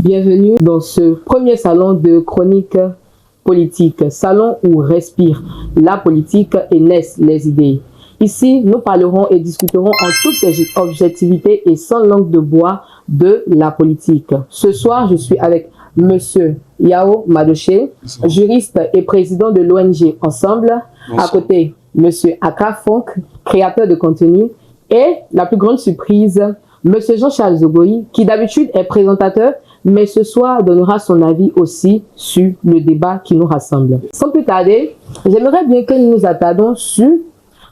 Bienvenue dans ce premier salon de chronique politique, salon où respire la politique et naissent les idées. Ici, nous parlerons et discuterons en toute objectivité et sans langue de bois de la politique. Ce soir, je suis avec Monsieur Yao Madoché, juriste et président de l'ONG Ensemble. Bonsoir. À côté, Monsieur Aka Fonk, créateur de contenu. Et la plus grande surprise, Monsieur Jean-Charles Zogoï, qui d'habitude est présentateur, mais ce soir donnera son avis aussi sur le débat qui nous rassemble. Sans plus tarder, j'aimerais bien que nous nous attardions sur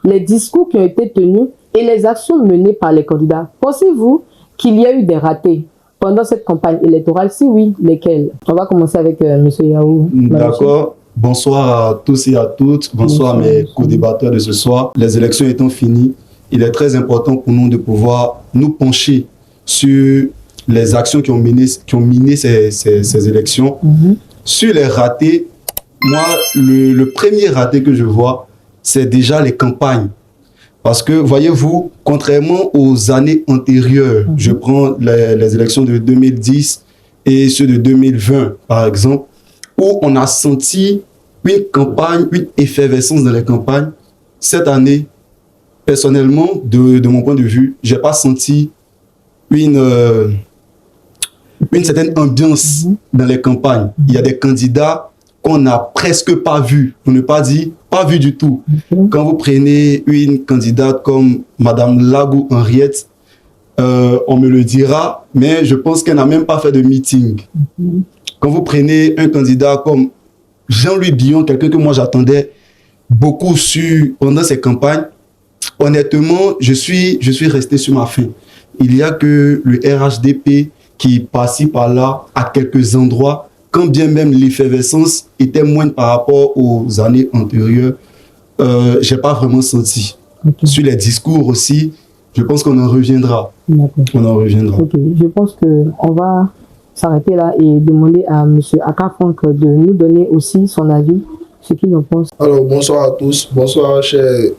les discours qui ont été tenus et les actions menées par les candidats. Pensez-vous qu'il y a eu des ratés pendant cette campagne électorale? Si oui, lesquels? On va commencer avec M. Yao. D'accord. Bonsoir à tous et à toutes. Bonsoir à mes co-débatteurs de ce soir. Les élections étant finies, il est très important pour nous de pouvoir nous pencher sur les actions qui ont miné ces élections. Sur les ratés, moi, le premier raté que je vois, c'est déjà les campagnes. Parce que, voyez-vous, contrairement aux années antérieures, je prends les élections de 2010 et ceux de 2020, par exemple, où on a senti une campagne, une effervescence dans les campagnes. Cette année, personnellement, de mon point de vue, je n'ai pas senti une certaine ambiance dans les campagnes. Il y a des candidats qu'on n'a presque pas vus, pour ne pas dire pas vus du tout. Quand vous prenez une candidate comme Madame Lagou Henriette, on me le dira, mais je pense qu'elle n'a même pas fait de meeting. Quand vous prenez un candidat comme Jean-Louis Billon, quelqu'un que moi j'attendais beaucoup pendant ces campagnes, honnêtement, je suis resté sur ma faim. Il n'y a que le RHDP qui passe par là à quelques endroits, quand bien même l'effervescence était moindre par rapport aux années antérieures, je n'ai pas vraiment senti. Sur les discours aussi, je pense qu'on en reviendra. On en reviendra. Je pense qu'on va s'arrêter là et demander à M. Aka Fonk de nous donner aussi son avis, ce qu'il en pense. Alors, bonsoir à tous. Bonsoir, chers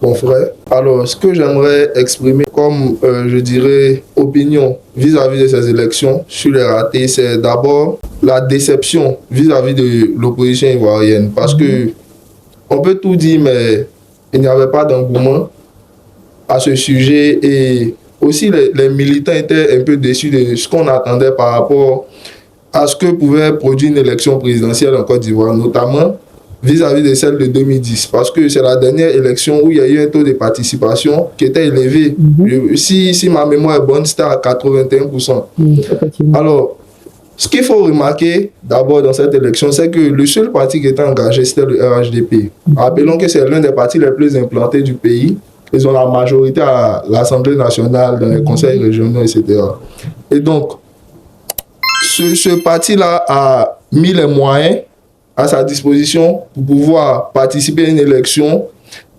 confrères. Alors, ce que j'aimerais exprimer comme, je dirais, opinion vis-à-vis de ces élections sur les ratés, c'est d'abord la déception vis-à-vis de l'opposition ivoirienne. Parce que on peut tout dire, mais il n'y avait pas d'engouement à ce sujet. Et aussi, les militants étaient un peu déçus de ce qu'on attendait par rapport à ce que pouvait produire une élection présidentielle en Côte d'Ivoire, notamment vis-à-vis de celle de 2010, parce que c'est la dernière élection où il y a eu un taux de participation qui était élevé. Si ma mémoire est bonne, c'était à 81%. Alors, ce qu'il faut remarquer d'abord dans cette élection, c'est que le seul parti qui était engagé, c'était le RHDP. Rappelons que c'est l'un des partis les plus implantés du pays. Ils ont la majorité à l'Assemblée nationale, dans les conseils régionaux, etc. Et donc, ce parti-là a mis les moyens à sa disposition pour pouvoir participer à une élection.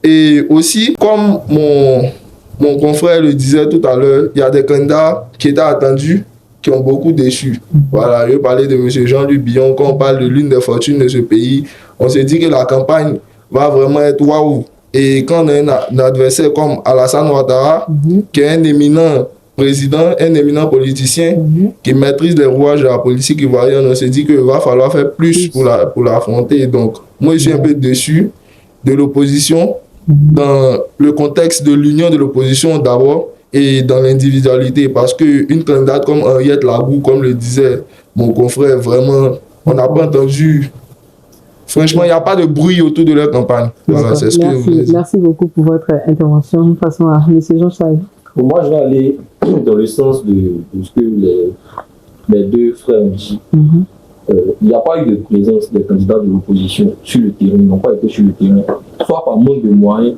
Et aussi, comme mon confrère le disait tout à l'heure, il y a des candidats qui étaient attendus, qui ont beaucoup déçu. Voilà, je parlais de M. Jean-Louis Billon. Quand on parle de l'une des fortunes de ce pays, on se dit que la campagne va vraiment être waouh. Et quand on a un adversaire comme Alassane Ouattara, qui est un éminent président, un éminent politicien, qui maîtrise les rouages de la politique ivoirienne, on se dit qu'il va falloir faire plus pour l'affronter. Donc, moi, je suis un peu déçu de l'opposition, dans le contexte de l'union de l'opposition d'abord, et dans l'individualité, parce qu'une candidate comme Henriette Lagou, comme le disait mon confrère, vraiment, on n'a pas entendu. Franchement, il n'y a pas de bruit autour de leur campagne. Voilà, c'est ce que je voulais dire. Merci beaucoup pour votre intervention. Passons à M. Jean-Charles. Moi, je vais aller dans le sens de ce que les deux frères ont dit. Il n'y a pas eu de présence des candidats de l'opposition sur le terrain, ils n'ont pas été sur le terrain, soit par manque de moyens,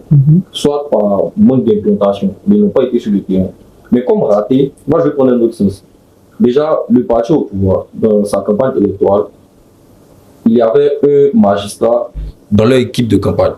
soit par manque d'implantation, mais ils n'ont pas été sur le terrain. Mais comme raté, moi je vais prendre un autre sens. Déjà, le parti au pouvoir, dans sa campagne électorale, il y avait un magistrat dans leur équipe de campagne.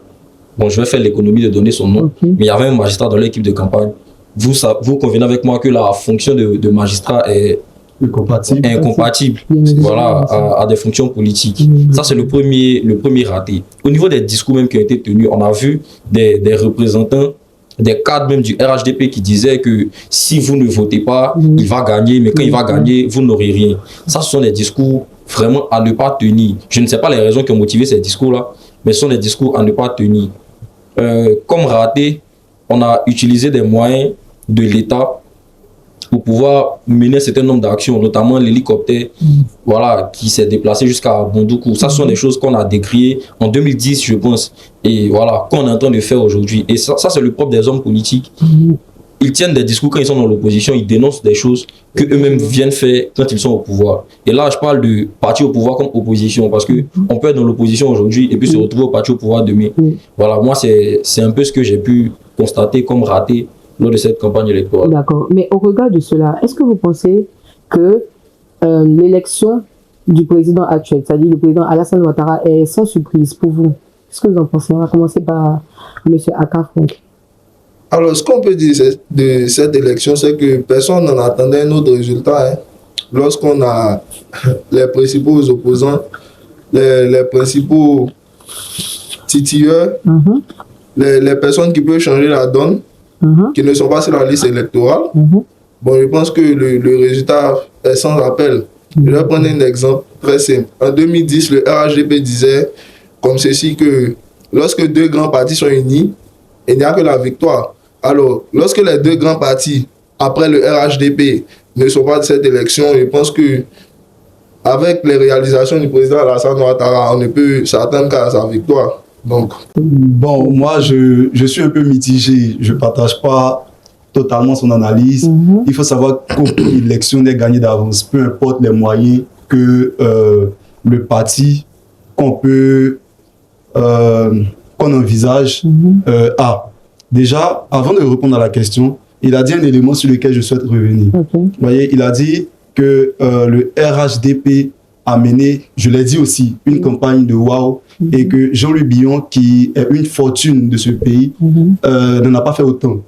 Bon, je vais faire l'économie de donner son nom, mais il y avait un magistrat dans leur équipe de campagne. Vous convenez avec moi que la fonction de magistrat est incompatible voilà, à des fonctions politiques. Ça, c'est le premier raté. Au niveau des discours même qui ont été tenus, on a vu des représentants des cadres même du RHDP qui disaient que si vous ne votez pas, il va gagner, mais quand il va gagner, vous n'aurez rien. Ça, ce sont des discours vraiment à ne pas tenir. Je ne sais pas les raisons qui ont motivé ces discours-là, mais ce sont des discours à ne pas tenir. Comme raté, on a utilisé des moyens de l'État pour pouvoir mener un certain nombre d'actions, notamment l'hélicoptère voilà, qui s'est déplacé jusqu'à Bondoukou. Ça, ce sont des choses qu'on a décriées en 2010, je pense, et voilà, qu'on est en train de faire aujourd'hui. Et ça c'est le propre des hommes politiques. Ils tiennent des discours quand ils sont dans l'opposition, ils dénoncent des choses qu'eux-mêmes viennent faire quand ils sont au pouvoir. Et là, je parle de parti au pouvoir comme opposition, parce qu'on peut être dans l'opposition aujourd'hui et puis se retrouver au parti au pouvoir demain. Voilà, moi, c'est un peu ce que j'ai pu constater comme raté lors de cette campagne électorale. D'accord. Mais au regard de cela, est-ce que vous pensez que l'élection du président actuel, c'est-à-dire le président Alassane Ouattara, est sans surprise pour vous? Qu'est-ce que vous en pensez? On va commencer par M. Aka Franck. Alors, ce qu'on peut dire de cette élection, c'est que personne n'en attendait un autre résultat. Hein. Lorsqu'on a les principaux opposants, les principaux titilleurs, les personnes qui peuvent changer la donne, qui ne sont pas sur la liste électorale, bon, je pense que le résultat est sans appel. Je vais prendre un exemple très simple. En 2010, le RHDP disait comme ceci que lorsque deux grands partis sont unis, il n'y a que la victoire. Alors, lorsque les deux grands partis, après le RHDP, ne sont pas de cette élection, je pense que avec les réalisations du président Alassane Ouattara, on ne peut s'attendre qu'à sa victoire. Donc. Bon, moi, je suis un peu mitigé. Je ne partage pas totalement son analyse. Il faut savoir qu'aucune élection n'est gagnée d'avance, peu importe les moyens que le parti qu'on envisage a. Déjà, avant de répondre à la question, il a dit un élément sur lequel je souhaite revenir. Vous voyez, il a dit que le RHDP a mené, je l'ai dit aussi, une campagne de wow, et que Jean-Louis Billon, qui est une fortune de ce pays, n'en a pas fait autant.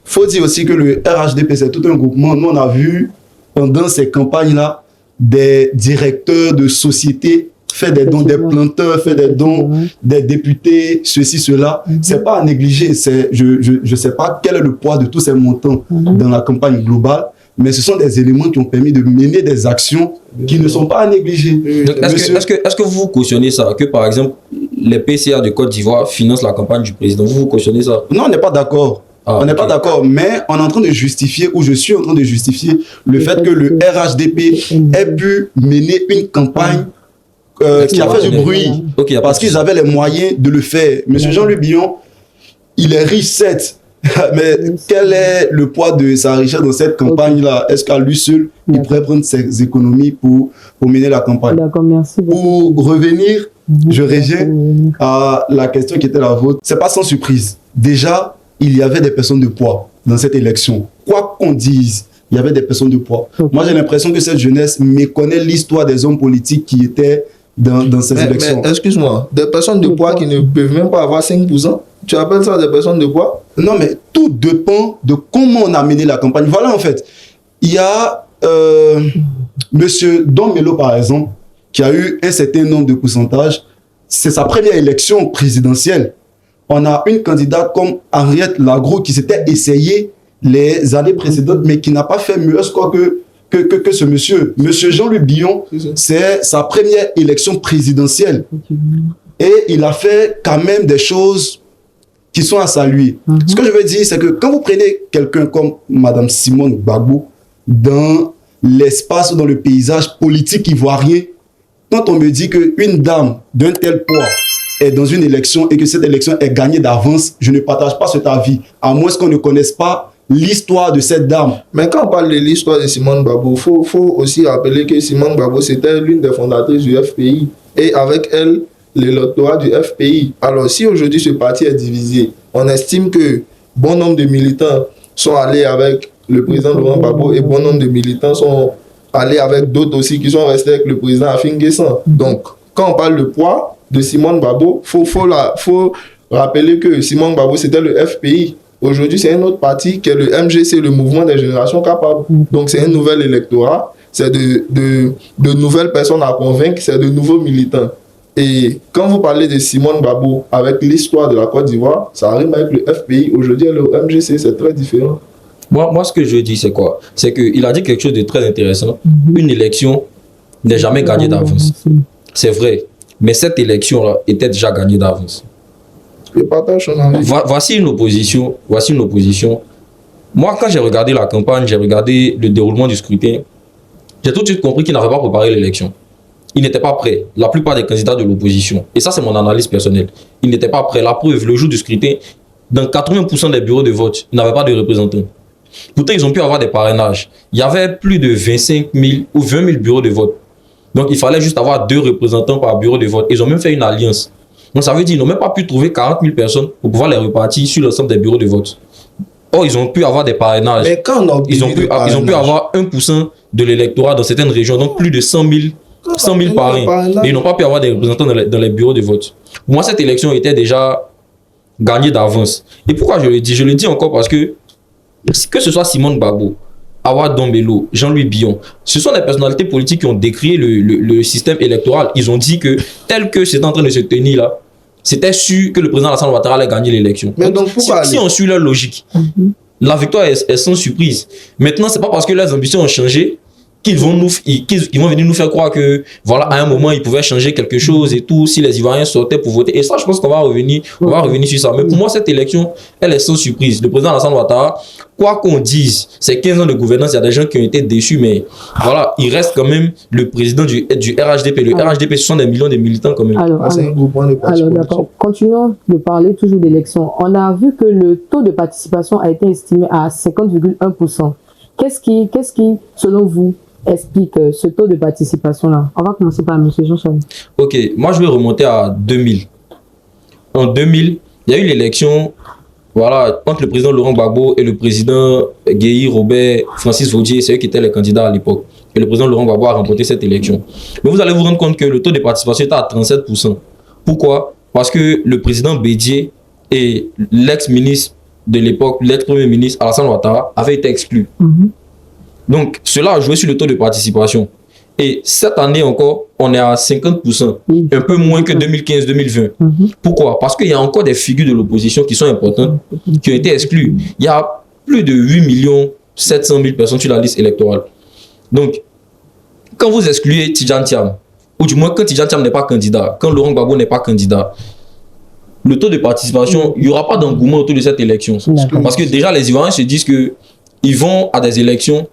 Faut dire aussi que le RHDP, c'est tout un groupement. Nous, on a vu pendant ces campagnes-là des directeurs de sociétés faire des dons, des planteurs, faire des dons, des députés, ceci, cela. C'est pas à négliger. Je sais pas quel est le poids de tous ces montants dans la campagne globale, mais ce sont des éléments qui ont permis de mener des actions qui ne sont pas à négliger. Est-ce que vous cautionnez ça? Que par exemple, les PCA de Côte d'Ivoire financent la campagne du président? Vous cautionnez ça? Non, on n'est pas d'accord. On n'est pas d'accord, mais on est en train de justifier, ou je suis en train de justifier le fait que le RHDP ait pu mener une campagne qui a fait du bruit, parce qu'ils avaient les moyens de le faire. Monsieur Jean-Louis Billon, il est riche, certes, mais quel est le poids de sa richesse dans cette campagne-là? Est-ce qu'à lui seul, il pourrait prendre ses économies pour mener la campagne? D'accord, merci beaucoup. Pour revenir, je reviens à la question qui était la vôtre. C'est pas sans surprise. Déjà, il y avait des personnes de poids dans cette élection. Quoi qu'on dise, il y avait des personnes de poids. Moi, j'ai l'impression que cette jeunesse méconnaît l'histoire des hommes politiques qui étaient dans ces élections. Mais excuse-moi, des personnes de poids qui ne peuvent même pas avoir 5%, tu appelles ça des personnes de poids? Non, mais tout dépend de comment on a mené la campagne. Voilà, en fait, il y a Monsieur Don Melo, par exemple, qui a eu un certain nombre de pourcentages. C'est sa première élection présidentielle. On a une candidate comme Henriette Lagros qui s'était essayée les années précédentes, mais qui n'a pas fait mieux que ce monsieur. Monsieur Jean-Louis Billon, c'est sa première élection présidentielle. Et il a fait quand même des choses qui sont à saluer. Ce que je veux dire, c'est que quand vous prenez quelqu'un comme Madame Simone Gbagbo dans l'espace ou dans le paysage politique ivoirien, quand on me dit qu'une dame d'un tel poids est dans une élection et que cette élection est gagnée d'avance, je ne partage pas cet avis, à moins qu'on ne connaisse pas l'histoire de cette dame. Mais quand on parle de l'histoire de Simone Gbagbo, il faut aussi rappeler que Simone Gbagbo, c'était l'une des fondatrices du FPI. Et avec elle, l'électorat du FPI. Alors, si aujourd'hui ce parti est divisé, on estime que bon nombre de militants sont allés avec le président Laurent Gbagbo et bon nombre de militants sont allés avec d'autres aussi qui sont restés avec le président Afin Guessan. Donc, quand on parle de poids de Simone Gbagbo, faut rappeler que Simone Gbagbo, c'était le FPI. Aujourd'hui, c'est un autre parti qui est le MGC, le Mouvement des Générations Capables. Donc, c'est un nouvel électorat, c'est de nouvelles personnes à convaincre, c'est de nouveaux militants. Et quand vous parlez de Simone Gbagbo avec l'histoire de la Côte d'Ivoire, ça arrive avec le FPI. Aujourd'hui, le MGC, c'est très différent. Moi, ce que je dis, c'est quoi? C'est qu'il a dit quelque chose de très intéressant. Une élection n'est jamais gagnée d'avance. C'est vrai. Mais cette élection-là était déjà gagnée d'avance. Je partage son avis. Voici une opposition. Moi, quand j'ai regardé la campagne, j'ai regardé le déroulement du scrutin, j'ai tout de suite compris qu'ils n'avaient pas préparé l'élection. Ils n'étaient pas prêts. La plupart des candidats de l'opposition. Et ça, c'est mon analyse personnelle. Ils n'étaient pas prêts. La preuve, le jour du scrutin, dans 80% des bureaux de vote, ils n'avaient pas de représentants. Pourtant, ils ont pu avoir des parrainages. Il y avait plus de 25 000 ou 20 000 bureaux de vote. Donc, il fallait juste avoir 2 représentants par bureau de vote. Ils ont même fait une alliance. Donc, ça veut dire qu'ils n'ont même pas pu trouver 40 000 personnes pour pouvoir les repartir sur l'ensemble des bureaux de vote. Or, ils ont pu avoir des parrainages. Mais quand on Ils ont pu avoir 1% de l'électorat dans certaines régions, donc plus de 100 000 parrains. Et ils n'ont pas pu avoir des représentants dans les bureaux de vote. Pour moi, cette élection était déjà gagnée d'avance. Et pourquoi je le dis? Je le dis encore parce que ce soit Simone Gbagbo, Awa Dombello, Jean-Louis Billon, ce sont des personnalités politiques qui ont décrié le système électoral. Ils ont dit que tel que c'est en train de se tenir là, c'était sûr que le président Alassane Ouattara allait gagner l'élection. Mais donc, si on suit leur logique, la victoire est sans surprise. Maintenant, c'est pas parce que leurs ambitions ont changé qu'ils vont venir nous faire croire que, voilà, à un moment, ils pouvaient changer quelque chose et tout, si les Ivoiriens sortaient pour voter. Et ça, je pense qu'on va revenir sur ça. Mais pour moi, cette élection, elle est sans surprise. Le président Alassane Ouattara, quoi qu'on dise, c'est 15 ans de gouvernance, il y a des gens qui ont été déçus, mais voilà, il reste quand même le président du RHDP. Le RHDP, ce sont des millions de militants quand même. Alors, d'accord. Continuons de parler toujours d'élections. On a vu que le taux de participation a été estimé à 50,1%. Qu'est-ce qui, selon vous, explique ce taux de participation-là? On va commencer par M. Jean-Charles. Ok, moi je vais remonter à 2000. En 2000, il y a eu l'élection entre le président Laurent Gbagbo et le président Guéhi Robert Francis Vaudier, c'est eux qui étaient les candidats à l'époque. Et le président Laurent Gbagbo a remporté cette élection. Mais vous allez vous rendre compte que le taux de participation était à 37%. Pourquoi? Parce que le président Bédier et l'ex-ministre de l'époque, l'ex-premier ministre Alassane Ouattara avaient été exclus. Donc, cela a joué sur le taux de participation. Et cette année encore, on est à 50%, un peu moins que 2015-2020. Pourquoi? Parce qu'il y a encore des figures de l'opposition qui sont importantes, qui ont été exclues. Il y a plus de 8 700 000 personnes sur la liste électorale. Donc, quand vous excluez Tidjane Thiam, ou du moins quand Tidjane Thiam n'est pas candidat, quand Laurent Gbagbo n'est pas candidat, le taux de participation, il n'y aura pas d'engouement autour de cette élection. Parce que déjà, les Ivoiriens se disent qu'ils vont à des élections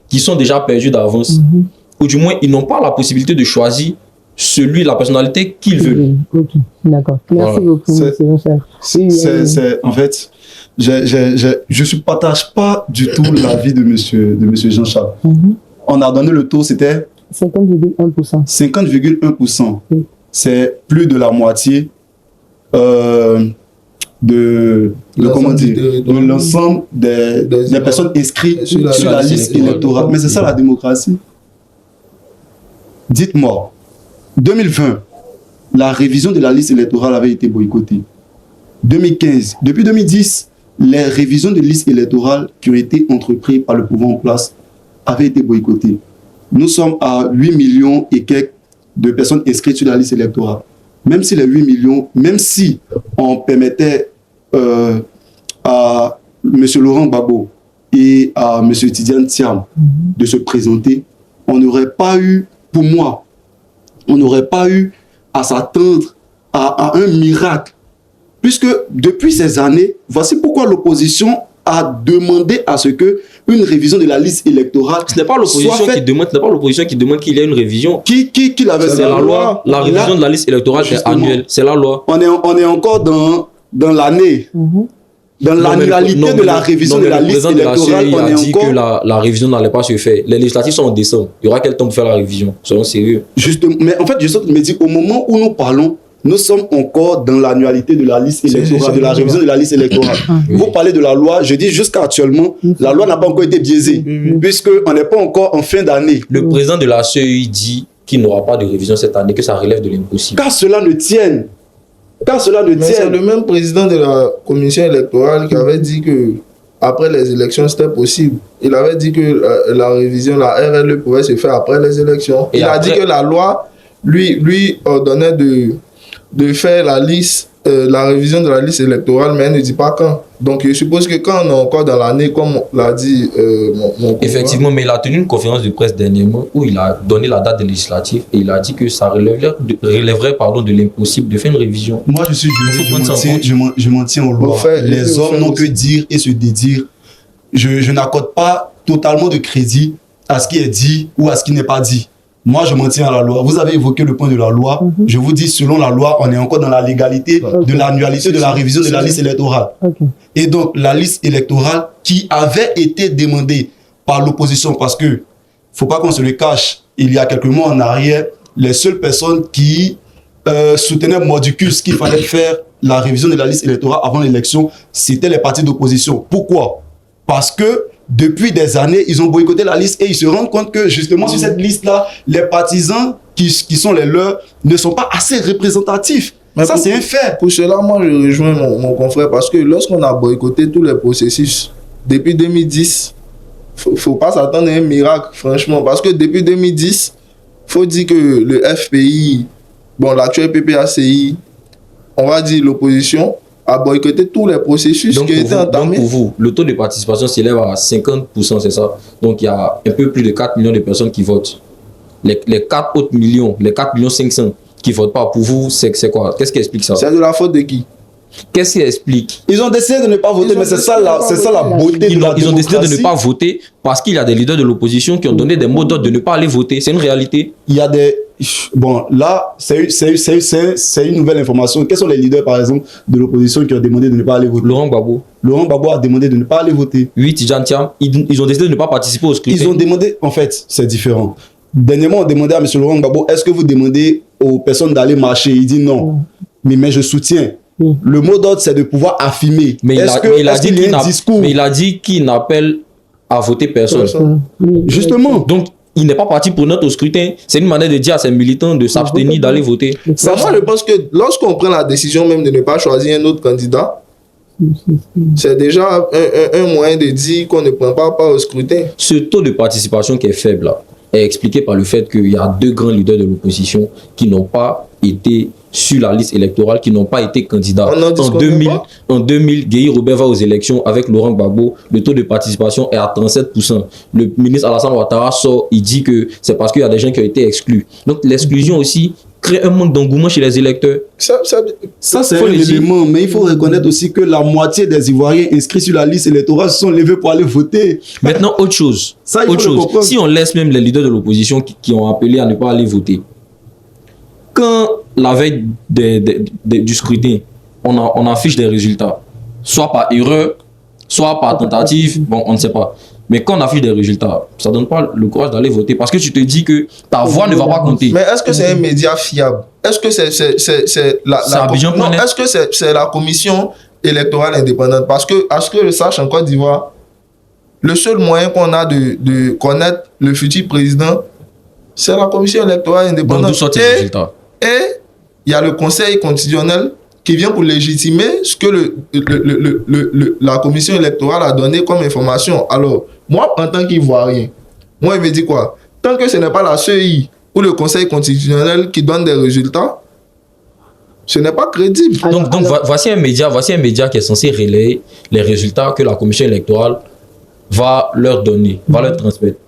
qui sont déjà perdues d'avance. Ou du moins, ils n'ont pas la possibilité de choisir la personnalité qu'ils veulent. Ok, d'accord. Merci beaucoup, M. Jean-Charles. En fait, je ne partage pas du tout l'avis de monsieur Jean-Charles. On a donné le taux, c'était 50,1%. 50,1%. C'est plus de la moitié de l'ensemble des personnes inscrites sur la liste électorale. Mais c'est ça la démocratie. Dites-moi, 2020, la révision de la liste électorale avait été boycottée. 2015, depuis 2010, les révisions de liste électorale qui ont été entreprises par le pouvoir en place avaient été boycottées. Nous sommes à 8 millions et quelques de personnes inscrites sur la liste électorale. Même si les 8 millions, même si on permettait à M. Laurent Gbagbo et à M. Tidjane Thiam de se présenter, on n'aurait pas eu, pour moi, on n'aurait pas eu à s'attendre à un miracle. Puisque depuis ces années, voici pourquoi l'opposition a demandé à ce que une révision de la liste électorale. Ce n'est pas l'opposition qui demande qu'il y ait une révision. Qui l'avait? C'est la loi. La révision de la liste électorale est annuelle. C'est la loi. On est encore dans l'année. Dans l'annualité de la révision de la liste électorale, on a dit que la révision n'allait pas se faire. Les législatives sont en décembre. Il y aura quel temps pour faire la révision? Soyons sérieux. Justement, mais en fait, je me dis, au moment où nous parlons, nous sommes encore dans l'annualité de la liste électorale, de la révision de la liste électorale. Vous parlez de la loi, je dis jusqu'à actuellement, la loi n'a pas encore été biaisée, puisqu'on n'est pas encore en fin d'année. Le président de la CEI dit qu'il n'aura pas de révision cette année, que ça relève de l'impossible. Car cela ne tienne. C'est le même président de la commission électorale qui avait dit que après les élections, c'était possible. Il avait dit que la révision, la RLE pouvait se faire après les élections. Il a dit que la loi lui ordonnait de faire la liste, la révision de la liste électorale, mais elle ne dit pas quand. Donc je suppose que quand on est encore dans l'année, comme l'a dit mon Effectivement, mais il a tenu une conférence de presse dernièrement où il a donné la date des législatives et il a dit que ça relèverait de l'impossible de faire une révision. Moi, je suis juriste, je m'en tiens aux lois. Les hommes n'ont que dire et se dédire. Je n'accorde pas totalement de crédit à ce qui est dit ou à ce qui n'est pas dit. Moi, je m'en tiens à la loi. Vous avez évoqué le point de la loi. Je vous dis, selon la loi, on est encore dans la légalité de l'annualité de la révision de la liste électorale. Et donc, la liste électorale qui avait été demandée par l'opposition, parce que, faut pas qu'on se le cache, il y a quelques mois en arrière, les seules personnes qui soutenaient mordicus qu'il fallait faire la révision de la liste électorale avant l'élection, c'était les partis d'opposition. Pourquoi? Parce que depuis des années, ils ont boycotté la liste et ils se rendent compte que justement sur cette liste-là, les partisans qui sont les leurs ne sont pas assez représentatifs. Mais ça, c'est un fait. Pour cela, moi, je rejoins mon confrère parce que lorsqu'on a boycotté tous les processus depuis 2010, faut pas s'attendre à un miracle, franchement. Parce que depuis 2010, faut dire que le FPI, bon, l'actuel PPACI, on va dire l'opposition, a boycotté tous les processus qui étaient entamés. Donc pour vous, le taux de participation s'élève à 50%, c'est ça? Donc il y a un peu plus de 4 millions de personnes qui votent. Les 4 autres millions, les 4 millions 500 qui ne votent pas, pour vous, c'est quoi? Qu'est-ce qui explique ça? C'est de la faute de qui? Qu'est-ce qui explique? Ils ont décidé de ne pas voter, mais c'est ça la beauté de la démocratie. Ils ont décidé de ne pas voter parce qu'il y a des leaders de l'opposition qui ont donné des mots d'ordre de ne pas aller voter. C'est une réalité. Il y a des... Bon, là, c'est une nouvelle information. Quels sont les leaders, par exemple, de l'opposition qui ont demandé de ne pas aller voter? Laurent Gbagbo. Laurent Gbagbo a demandé de ne pas aller voter. Oui, Tidjane Thiam, ils ont décidé de ne pas participer au scrutin. Ils ont demandé... En fait, c'est différent. Dernièrement, on demandait à M. Laurent Gbagbo, est-ce que vous demandez aux personnes d'aller marcher? Il dit non. Mais je soutiens. Le mot d'ordre, c'est de pouvoir affirmer. Mais il a dit qu'il n'appelle à voter personne. Justement. Donc, il n'est pas parti pour notre scrutin. C'est une manière de dire à ses militants de s'abstenir d'aller voter. Ça, moi, je pense que lorsqu'on prend la décision même de ne pas choisir un autre candidat, c'est déjà un moyen de dire qu'on ne prend pas part au scrutin. Ce taux de participation qui est faible là, est expliqué par le fait qu'il y a 2 grands leaders de l'opposition qui n'ont pas été sur la liste électorale, qui n'ont pas été candidats. En 2000, Guéhi Robert va aux élections avec Laurent Gbagbo. Le taux de participation est à 37%. Le ministre Alassane Ouattara sort, il dit que c'est parce qu'il y a des gens qui ont été exclus. Donc l'exclusion aussi crée un manque d'engouement chez les électeurs. Ça c'est un élément, mais il faut reconnaître aussi que la moitié des Ivoiriens inscrits sur la liste électorale se sont levés pour aller voter. Maintenant, autre chose. Si on laisse même les leaders de l'opposition qui ont appelé à ne pas aller voter, quand la veille du scrutin, on affiche des résultats, soit par erreur, soit par tentative, bon, on ne sait pas. Mais quand on affiche des résultats, ça ne donne pas le courage d'aller voter parce que tu te dis que ta voix ne va pas compter. Mais est-ce que c'est un média fiable? Est-ce que est-ce que c'est la commission électorale indépendante? Parce que, à ce que je sache en Côte d'Ivoire, le seul moyen qu'on a de connaître le futur président, c'est la commission électorale indépendante. Donc, d'où sortent les résultats? Et il y a le conseil constitutionnel qui vient pour légitimer ce que la commission électorale a donné comme information. Alors, moi, en tant qu'Ivoirien, moi, il me dit quoi? Tant que ce n'est pas la CEI ou le conseil constitutionnel qui donne des résultats, ce n'est pas crédible. Donc voici un média qui est censé relayer les résultats que la commission électorale va leur donner, va leur transmettre.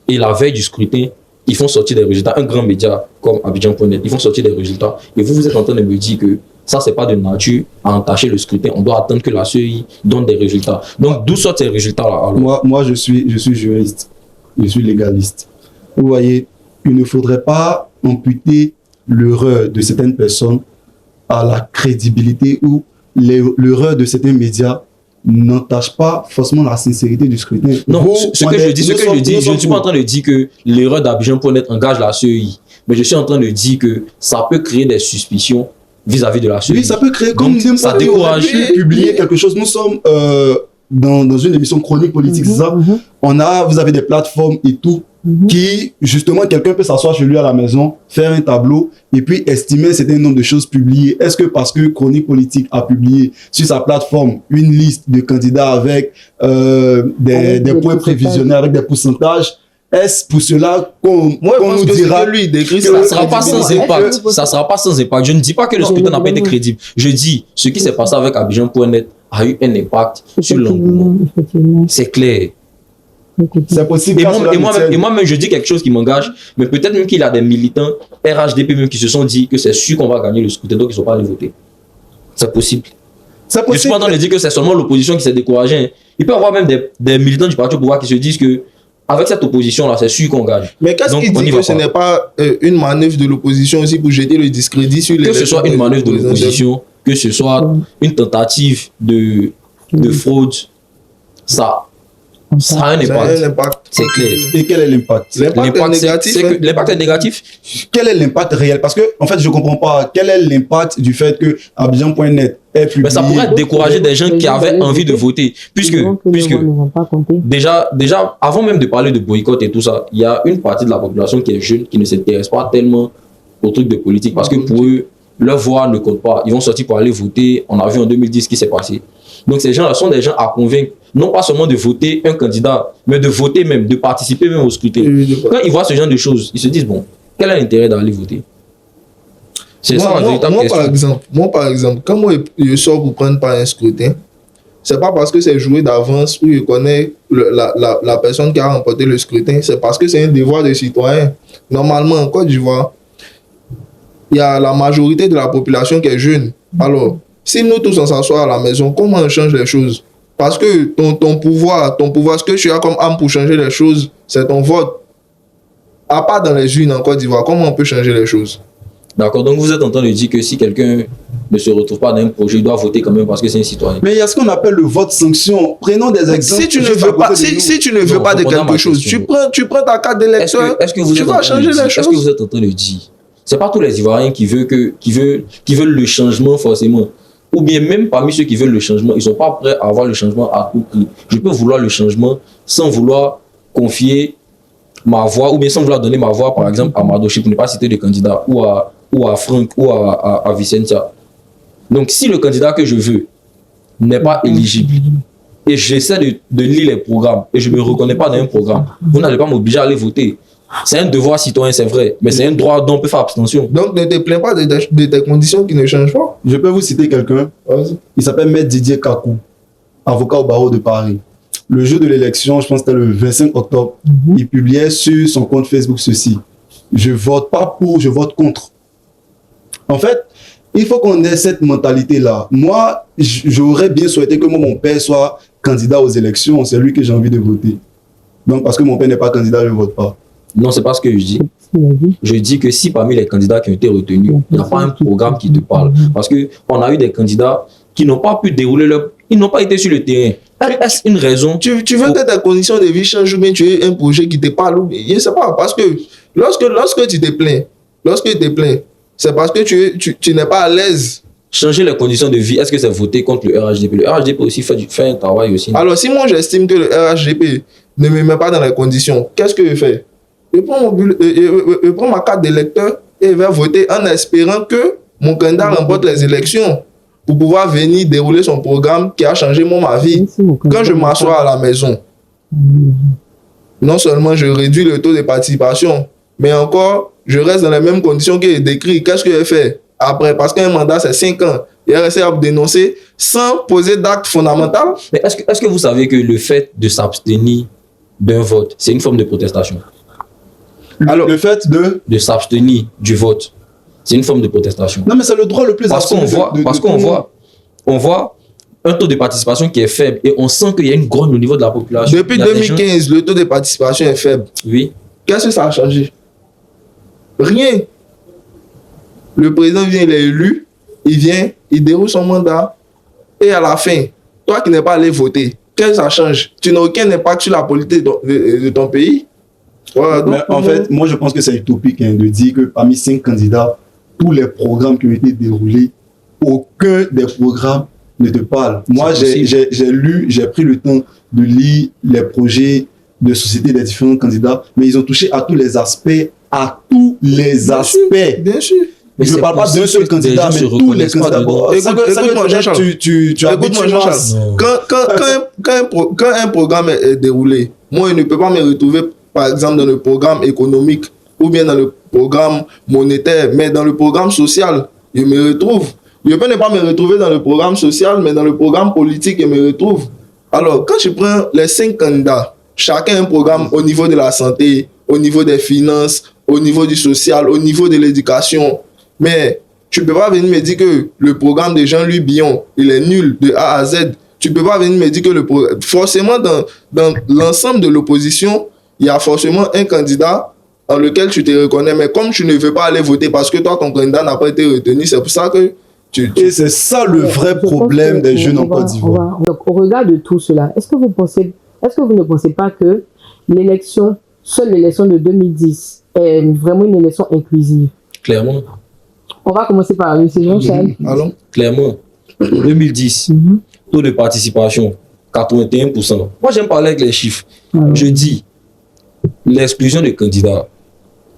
Et la veille du scrutin, ils font sortir des résultats. Un grand média comme Abidjan.net, ils font sortir des résultats. Et vous êtes en train de me dire que ça, c'est pas de nature à entacher le scrutin. On doit attendre que la CEI donne des résultats. Donc, d'où sortent ces résultats-là? Moi, je suis juriste. Je suis légaliste. Vous voyez, il ne faudrait pas amputer l'erreur de certaines personnes à la crédibilité ou l'erreur de certains médias n'entache pas forcément la sincérité du scrutin. Non, ce que je dis, je ne suis pas en train de dire que l'erreur d'Abidjan.net engage la CEI. Mais je suis en train de dire que ça peut créer des suspicions vis-à-vis de la CEI. Oui, ça peut créer comme ça décourage. Publier quelque chose. Nous sommes dans une émission chronique politique, c'est ça. Vous avez des plateformes et tout qui, justement, quelqu'un peut s'asseoir chez lui à la maison, faire un tableau et puis estimer un certain nombre de choses publiées. Est-ce que parce que Chronique Politique a publié sur sa plateforme une liste de candidats avec des points prévisionnels, avec des pourcentages, Est-ce pour cela qu'on Moi, je pense nous que dira ce que lui il décrit, que c'est Ça la ne sera pas crédibilité. sans impact. Ça sera pas sans impact. Je ne dis pas que le scrutin n'a pas été crédible. Je dis, ce qui s'est passé avec Abidjan.net a eu un impact sur l'engouement. Effectivement. C'est clair. c'est possible Et qu'à cela ne tienne. moi-même, je dis quelque chose qui m'engage, mais peut-être même qu'il y a des militants RHDP même qui se sont dit que c'est sûr qu'on va gagner le scrutin, donc ils ne sont pas allés voter. C'est possible. C'est Je suis possible. pas en train de dire que c'est seulement l'opposition qui s'est découragée. Hein. Il peut y avoir même des militants du parti au pouvoir qui se disent que avec cette opposition-là, c'est sûr qu'on gagne. Mais qu'est-ce Donc, qui on dit y va que ce pas. n'est pas une manœuvre de l'opposition aussi pour jeter le discrédit sur les... Que ce soit une manœuvre de l'opposition, que ce soit une tentative de fraude, ça a un Ça a un impact. impact. C'est clair. Et quel est l'impact? L'impact est négatif. hein. L'impact est négatif. Quel est l'impact réel? Parce que, en fait, je comprends pas. Quel est l'impact du fait que Abidjan.net est publié? Mais ça pourrait décourager des gens qui avaient envie de voter. Puisque déjà, avant même de parler de boycott et tout ça, il y a une partie de la population qui est jeune, qui ne s'intéresse pas tellement aux trucs de politique. Parce que pour eux, leur voix ne compte pas. Ils vont sortir pour aller voter. On a vu en 2010 ce qui s'est passé. Donc ces gens-là sont des gens à convaincre, non pas seulement de voter un candidat, mais de voter même, de participer même au scrutin. Quand ils voient ce genre de choses, ils se disent, bon, quel est l'intérêt d'aller voter? C'est ça la véritable question. Moi, par exemple, quand moi je sors pour prendre part à un scrutin, c'est pas parce que c'est joué d'avance ou je connais la personne qui a remporté le scrutin, c'est parce que c'est un devoir de citoyen. Normalement, en Côte d'Ivoire, il y a la majorité de la population qui est jeune. Alors, si nous tous on s'assoit à la maison, comment on change les choses? Parce que ton pouvoir, ce que tu as comme âme pour changer les choses, c'est ton vote. À part dans les urnes en Côte d'Ivoire, comment on peut changer les choses? D'accord, donc vous êtes en train de dire que si quelqu'un ne se retrouve pas dans un projet, il doit voter quand même parce que c'est un citoyen. Mais il y a ce qu'on appelle le vote sanction. Prenons des exemples. Si tu ne juste à veux pas, côté de nous. si tu ne veux Non, pas de répondons à ma quelque chose, question. tu prends ta carte d'électeur, Est-ce que vous tu êtes en vas train de changer dire, les est-ce que choses. vous êtes en train de dire, c'est pas tous les Ivoiriens qui veulent le changement forcément, ou bien même parmi ceux qui veulent le changement, ils sont pas prêts à avoir le changement à tout prix. Je peux vouloir le changement sans vouloir confier ma voix, ou bien sans vouloir donner ma voix, par exemple, à Madochi, pour ne pas citer de candidat, ou à Franck, ou à Vicentia. Donc, si le candidat que je veux n'est pas éligible, et j'essaie de lire les programmes, et je ne me reconnais pas dans un programme, vous n'allez pas m'obliger à aller voter. C'est un devoir citoyen, c'est vrai, mais c'est un droit dont on peut faire abstention. Donc ne te plains pas de tes conditions qui ne changent pas. Je peux vous citer quelqu'un. Vas-y. Il s'appelle Maître Didier Kakou, avocat au barreau de Paris. Le jour de l'élection, je pense que c'était le 25 octobre, il publiait sur son compte Facebook ceci: je vote pas pour, je vote contre. En fait, il faut qu'on ait cette mentalité-là. Moi, j'aurais bien souhaité que mon père soit candidat aux élections. C'est lui que j'ai envie de voter. Donc, parce que mon père n'est pas candidat, je ne vote pas. Non, c'est pas ce que je dis. Je dis que si parmi les candidats qui ont été retenus, il n'y a pas un programme qui te parle. Parce qu'on a eu des candidats qui n'ont pas pu dérouler leur... Ils n'ont pas été sur le terrain. Est-ce une raison? Tu veux que ta condition de vie change ou bien tu aies un projet qui te parle ou bien, je ne sais pas. Parce que lorsque tu te plains, c'est parce que tu n'es pas à l'aise. Changer les conditions de vie, est-ce que c'est voter contre le RHDP? Le RHDP aussi fait un travail aussi. Alors, si moi j'estime que le RHDP ne me met pas dans les conditions, qu'est-ce que je fais? Je prends ma carte d'électeur et je vais voter en espérant que mon candidat remporte les élections pour pouvoir venir dérouler son programme qui a changé ma vie. Quand je m'assois à la maison, non seulement je réduis le taux de participation, mais encore, je reste dans les mêmes conditions que je décris. Qu'est-ce que je fais après? Parce qu'un mandat, c'est 5 ans. Il réussi à dénoncer sans poser d'acte fondamental. Mais est-ce que vous savez que le fait de s'abstenir d'un vote, c'est une forme de protestation? Alors, le fait de s'abstenir du vote, c'est une forme de protestation. Non, mais c'est le droit le plus Parce qu'on voit un taux de participation qui est faible et on sent qu'il y a une grogne au niveau de la population. Depuis 2015, le taux de participation est faible. Oui. Qu'est-ce que ça a changé? Rien. Le président vient, il est élu, il déroule son mandat et à la fin, toi qui n'es pas allé voter, qu'est-ce que ça change? Tu n'as aucun impact sur la politique de ton pays. Voilà, donc, mais en fait, moi je pense que c'est utopique de dire que parmi 5 candidats, tous les programmes qui ont été déroulés, aucun des programmes ne te parle. Moi, j'ai pris le temps de lire les projets de société des différents candidats, mais ils ont touché à tous les aspects, Bien sûr. Mais je ne parle pas d'un seul candidat, mais tous les candidats. Écoute-moi, Jean-Charles. Écoute-moi, Jean-Charles. Quand un programme est déroulé, moi, je ne peux pas me retrouver par exemple dans le programme économique ou bien dans le programme monétaire, mais dans le programme social, je me retrouve. Je peux ne pas me retrouver dans le programme social, mais dans le programme politique, je me retrouve. Alors, quand je prends les 5 candidats, chacun un programme au niveau de la santé, au niveau des finances, au niveau du social, au niveau de l'éducation, mais tu ne peux pas venir me dire que le programme de Jean-Louis Billon, il est nul de A à Z. Tu ne peux pas venir me dire que forcément, dans l'ensemble de l'opposition, il y a forcément un candidat en lequel tu te reconnais. Mais comme tu ne veux pas aller voter parce que toi, ton candidat n'a pas été retenu, c'est pour ça que Et c'est ça le vrai problème des jeunes en Côte d'Ivoire. Donc, au regard de tout cela, est-ce que vous ne pensez pas que seule l'élection de 2010 est vraiment une élection inclusive? Clairement. On va commencer par M. Jean-Charles. Allons. Clairement. 2010, taux de participation, 81%. Moi, j'aime parler avec les chiffres. Je dis, l'exclusion des candidats,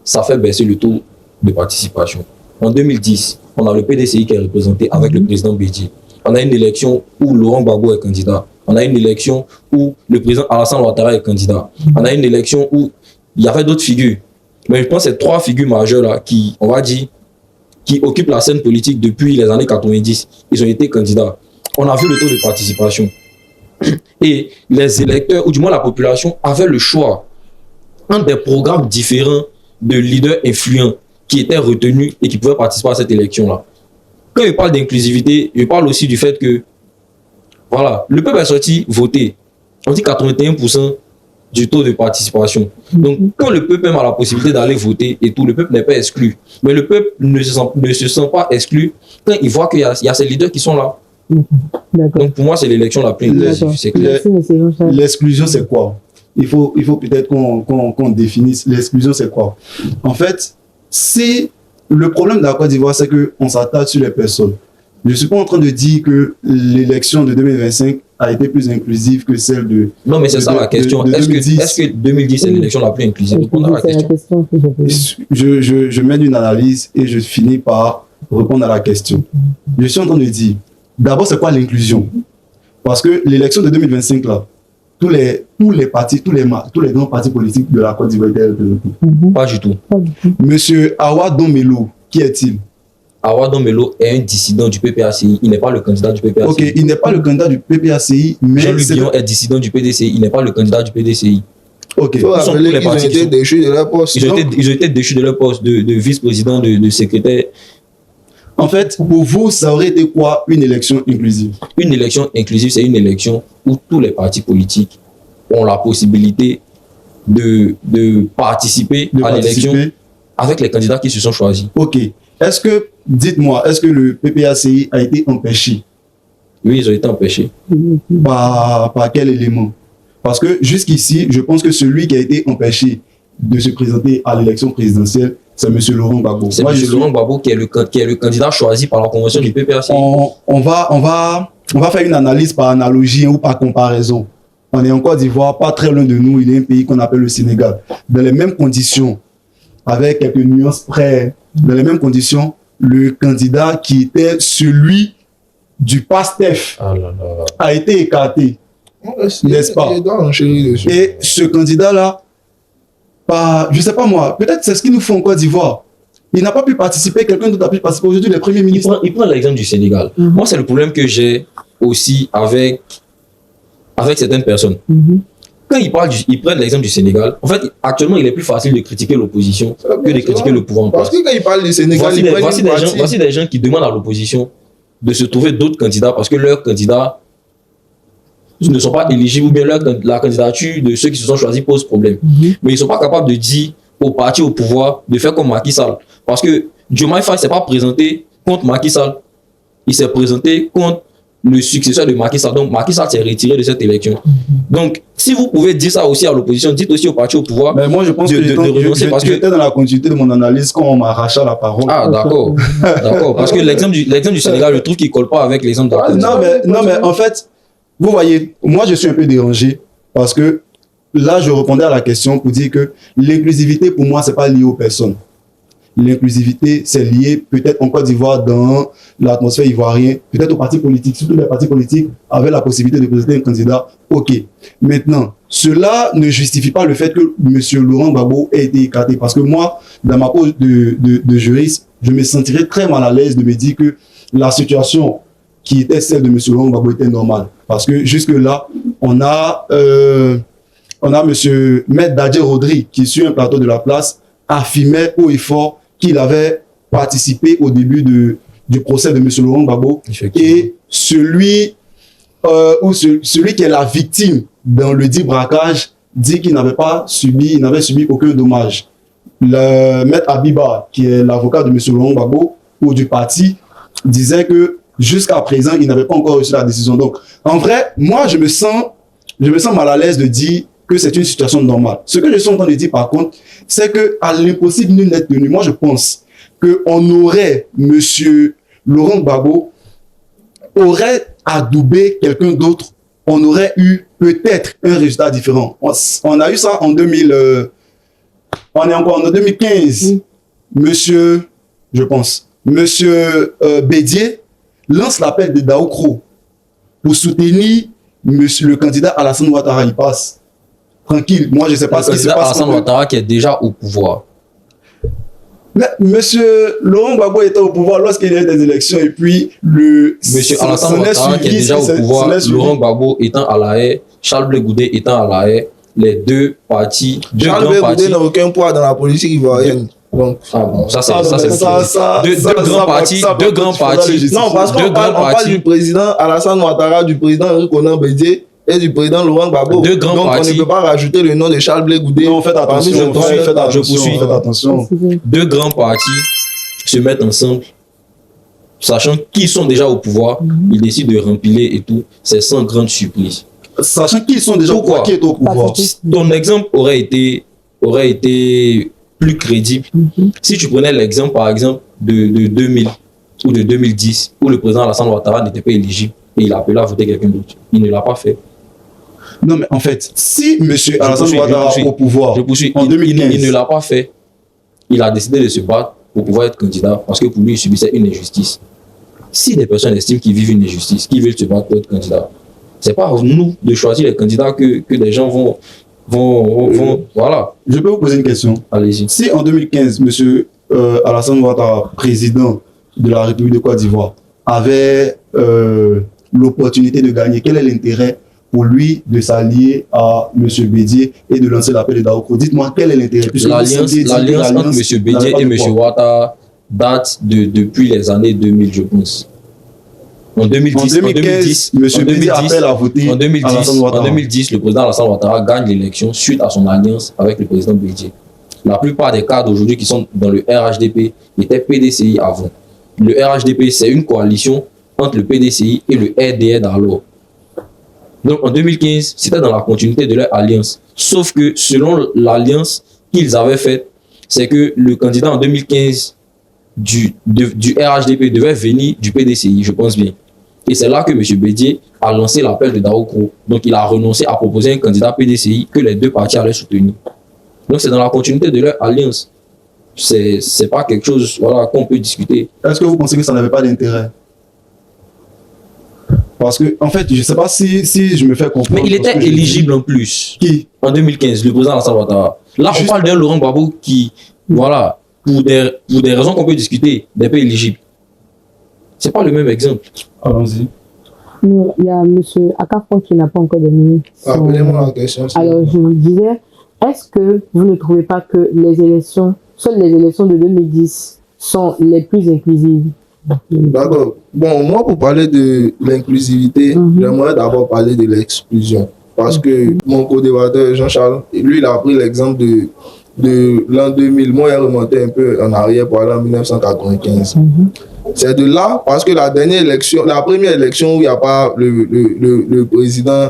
ça fait baisser le taux de participation. En 2010, on a le PDCI qui est représenté avec le président Bédié. On a une élection où Laurent Gbagbo est candidat. On a une élection où le président Alassane Ouattara est candidat. On a une élection où il y avait d'autres figures. Mais je pense que ces 3 figures majeures là qui, on va dire, qui occupent la scène politique depuis les années 90, ils ont été candidats. On a vu le taux de participation. Et les électeurs, ou du moins la population, avaient le choix entre des programmes différents de leaders influents qui étaient retenus et qui pouvaient participer à cette élection-là. Quand je parle d'inclusivité, je parle aussi du fait que, voilà, le peuple est sorti voter. On dit 81% du taux de participation. Donc, quand le peuple même a la possibilité d'aller voter et tout, le peuple n'est pas exclu. Mais le peuple ne se sent pas exclu quand il voit qu'il y a ces leaders qui sont là. Donc, pour moi, c'est l'élection la plus inclusive. C'est clair. L'exclusion, c'est quoi? Il faut peut-être qu'on définisse l'exclusion, c'est quoi? En fait, si le problème de la Côte d'Ivoire, c'est qu'on s'attaque sur les personnes. Je ne suis pas en train de dire que l'élection de 2025 a été plus inclusive que celle de. Non, mais c'est ça la question. Est-ce que 2010 est l'élection la plus inclusive? Répondre à la question. Je mène une analyse et je finis par répondre à la question. Je suis en train de dire, d'abord, c'est quoi l'inclusion? Parce que l'élection de 2025, là, tous les grands partis politiques de la Côte d'Ivoire étaient représentés. Pas du tout. Monsieur Awa Domelo, qui est-il? Awa Domelo est un dissident du PPACI. Il n'est pas le candidat du PPACI. Ok, il n'est pas le candidat du PPACI, mais Jean-Louis Billon est dissident du PDCI. Il n'est pas le candidat du PDCI. Ok. Il faut rappeler qu'ils ont été déchus de leur poste. Ils ont été déchus de leur poste de vice-président, de secrétaire. En fait, pour vous, ça aurait été quoi une élection inclusive? Une élection inclusive, c'est une élection où tous les partis politiques ont la possibilité de participer à l'élection avec les candidats qui se sont choisis. Ok. Dites-moi, est-ce que le PPACI a été empêché? Oui, ils ont été empêchés. Par quel élément? Parce que jusqu'ici, je pense que celui qui a été empêché de se présenter à l'élection présidentielle, c'est M. Laurent Gbagbo. C'est M. Laurent Gbagbo qui est le candidat choisi par la convention du PPACI. On va faire une analyse par analogie ou par comparaison. On est en Côte d'Ivoire, pas très loin de nous, il y a un pays qu'on appelle le Sénégal. Dans les mêmes conditions, avec quelques nuances près, dans les mêmes conditions, le candidat qui était celui du PASTEF a été écarté. N'est-ce pas? Et ce candidat-là, je ne sais pas moi, peut-être c'est ce qu'il nous faut en Côte d'Ivoire. Il n'a pas pu participer, quelqu'un d'autre a pu participer. Aujourd'hui, les premiers ministres. Il prend l'exemple du Sénégal. Moi, c'est le problème que j'ai aussi avec certaines personnes. Quand ils prennent l'exemple du Sénégal, en fait, actuellement, il est plus facile de critiquer l'opposition que de critiquer le pouvoir en place. Parce que quand ils parlent du Sénégal, voici des gens qui demandent à l'opposition de se trouver d'autres candidats parce que leurs candidats ne sont pas éligibles ou bien la candidature de ceux qui se sont choisis pose problème. Mais ils ne sont pas capables de dire au parti au pouvoir de faire comme Macky Sall. Parce que Diomaye Faye ne s'est pas présenté contre Macky Sall. Il s'est présenté contre le successeur de Macky Sall. Donc Macky Sall s'est retiré de cette élection. Donc si vous pouvez dire ça aussi à l'opposition, dites aussi au parti au pouvoir. Mais moi je pense que j'étais dans la continuité de mon analyse quand on m'arracha la parole. Ah d'accord. D'accord. Parce que l'exemple du Sénégal, je trouve qu'il ne colle pas avec l'exemple de la Côte d'Ivoire. Non mais en fait, vous voyez, moi je suis un peu dérangé parce que là je répondais à la question pour dire que l'inclusivité pour moi c'est pas lié aux personnes. l'inclusivité, c'est lié peut-être en Côte d'Ivoire dans l'atmosphère ivoirienne, peut-être aux partis politiques, surtout les partis politiques avaient la possibilité de présenter un candidat. Ok. Maintenant, cela ne justifie pas le fait que M. Laurent Gbagbo ait été écarté. Parce que moi, dans ma pose de juriste, je me sentirais très mal à l'aise de me dire que la situation qui était celle de M. Laurent Gbagbo était normale. Parce que jusque-là, on a M. Maître Dadje Rodri qui, sur un plateau de la place, affirmait haut et fort qu'il avait participé au début du procès de M. Laurent Gbagbo. Et celui qui est la victime dans le dit braquage dit qu'il n'avait subi aucun dommage. Le maître Abiba, qui est l'avocat de M. Laurent Gbagbo ou du parti, disait que jusqu'à présent, il n'avait pas encore reçu la décision. Donc, en vrai, moi, je me sens mal à l'aise de dire que c'est une situation normale. Ce que je suis en train de dire, par contre, c'est qu'à l'impossible, nul n'est tenu. Moi, je pense qu'on aurait, M. Laurent Gbagbo aurait adoubé quelqu'un d'autre, on aurait eu peut-être un résultat différent. On a eu ça en 2015. Monsieur Bédier lance l'appel de Daoukro pour soutenir le candidat Alassane Ouattara. Il passe tranquille. Moi, je ne sais pas ce qui se passe. Alassane Ouattara qui est déjà au pouvoir. Mais monsieur Laurent Gbagbo était au pouvoir lorsqu'il y a eu des élections et puis monsieur Alassane Ouattara qui est déjà au pouvoir, Laurent Gbagbo étant à la haie, Charles Blé Goudé étant à la haie, les deux partis, Charles Blé Goudé n'a aucun poids dans la politique ivoirienne. Donc, deux grands partis. Non, parce qu'on parle du président Alassane Ouattara, du président Nkonan Bédié et du président Laurent Gbagbo. Donc, on ne peut pas rajouter le nom de Charles Blé Goudé. Non, faites attention. Deux grands partis se mettent ensemble, sachant qu'ils sont déjà au pouvoir, ils décident de rempiler et tout. C'est sans grande surprise. Sachant qu'ils sont déjà au pouvoir, qui est au pouvoir. Ton exemple aurait été plus crédible si tu prenais l'exemple, par exemple, de 2000 ou de 2010, où le président Alassane Ouattara n'était pas éligible et il a appelé à voter quelqu'un d'autre. Il ne l'a pas fait. Non, mais en fait, si M. Alassane Ouattara est au pouvoir en 2015... Il ne l'a pas fait. Il a décidé de se battre pour pouvoir être candidat parce que pour lui, il subissait une injustice. Si des personnes estiment qu'ils vivent une injustice, qu'ils veulent se battre pour être candidat, c'est pas à nous de choisir les candidats que les gens vont voilà. Je peux vous poser une question? Allez-y. Si en 2015, M. Alassane Ouattara, président de la République de Côte d'Ivoire, avait l'opportunité de gagner, quel est l'intérêt pour lui de s'allier à M. Bédier et de lancer l'appel de Daoukro? Dites-moi, quel est l'intérêt? L'alliance entre M. Bédier et M. Ouattara date depuis les années 2000, je pense. En 2010, M. Bédier appelle à voter Alassane Ouattara. En 2010, le président Alassane Ouattara gagne l'élection suite à son alliance avec le président Bédier. La plupart des cadres aujourd'hui qui sont dans le RHDP étaient PDCI avant. Le RHDP, c'est une coalition entre le PDCI et le RDR d'alors. Donc en 2015, c'était dans la continuité de leur alliance. Sauf que selon l'alliance qu'ils avaient faite, c'est que le candidat en 2015 du RHDP devait venir du PDCI, je pense bien. Et c'est là que M. Bédier a lancé l'appel de Daoukro. Donc il a renoncé à proposer un candidat PDCI que les deux partis allaient soutenir. Donc c'est dans la continuité de leur alliance. C'est pas quelque chose qu'on peut discuter. Est-ce que vous pensez que ça n'avait pas d'intérêt? Parce que, en fait, je ne sais pas si je me fais comprendre. Mais il était éligible en plus. Qui? En 2015, le président Alassane Ouattara. Là, on parle d'un Laurent Gbagbo qui, pour des raisons qu'on peut discuter, n'est pas éligible. C'est pas le même exemple. Allons-y. Non, il y a M. Akafon qui n'a pas encore donné. Appelez-moi la question. Alors, je vous disais, est-ce que vous ne trouvez pas que seules les élections de 2010 sont les plus inclusives? D'accord. Bon, moi, pour parler de l'inclusivité, j'aimerais d'abord parler de l'exclusion. Parce que mon co-débatteur, Jean-Charles, lui, il a pris l'exemple de l'an 2000. Moi, il a remonté un peu en arrière pour aller en 1995. C'est de là, parce que la première élection où il n'y a pas le président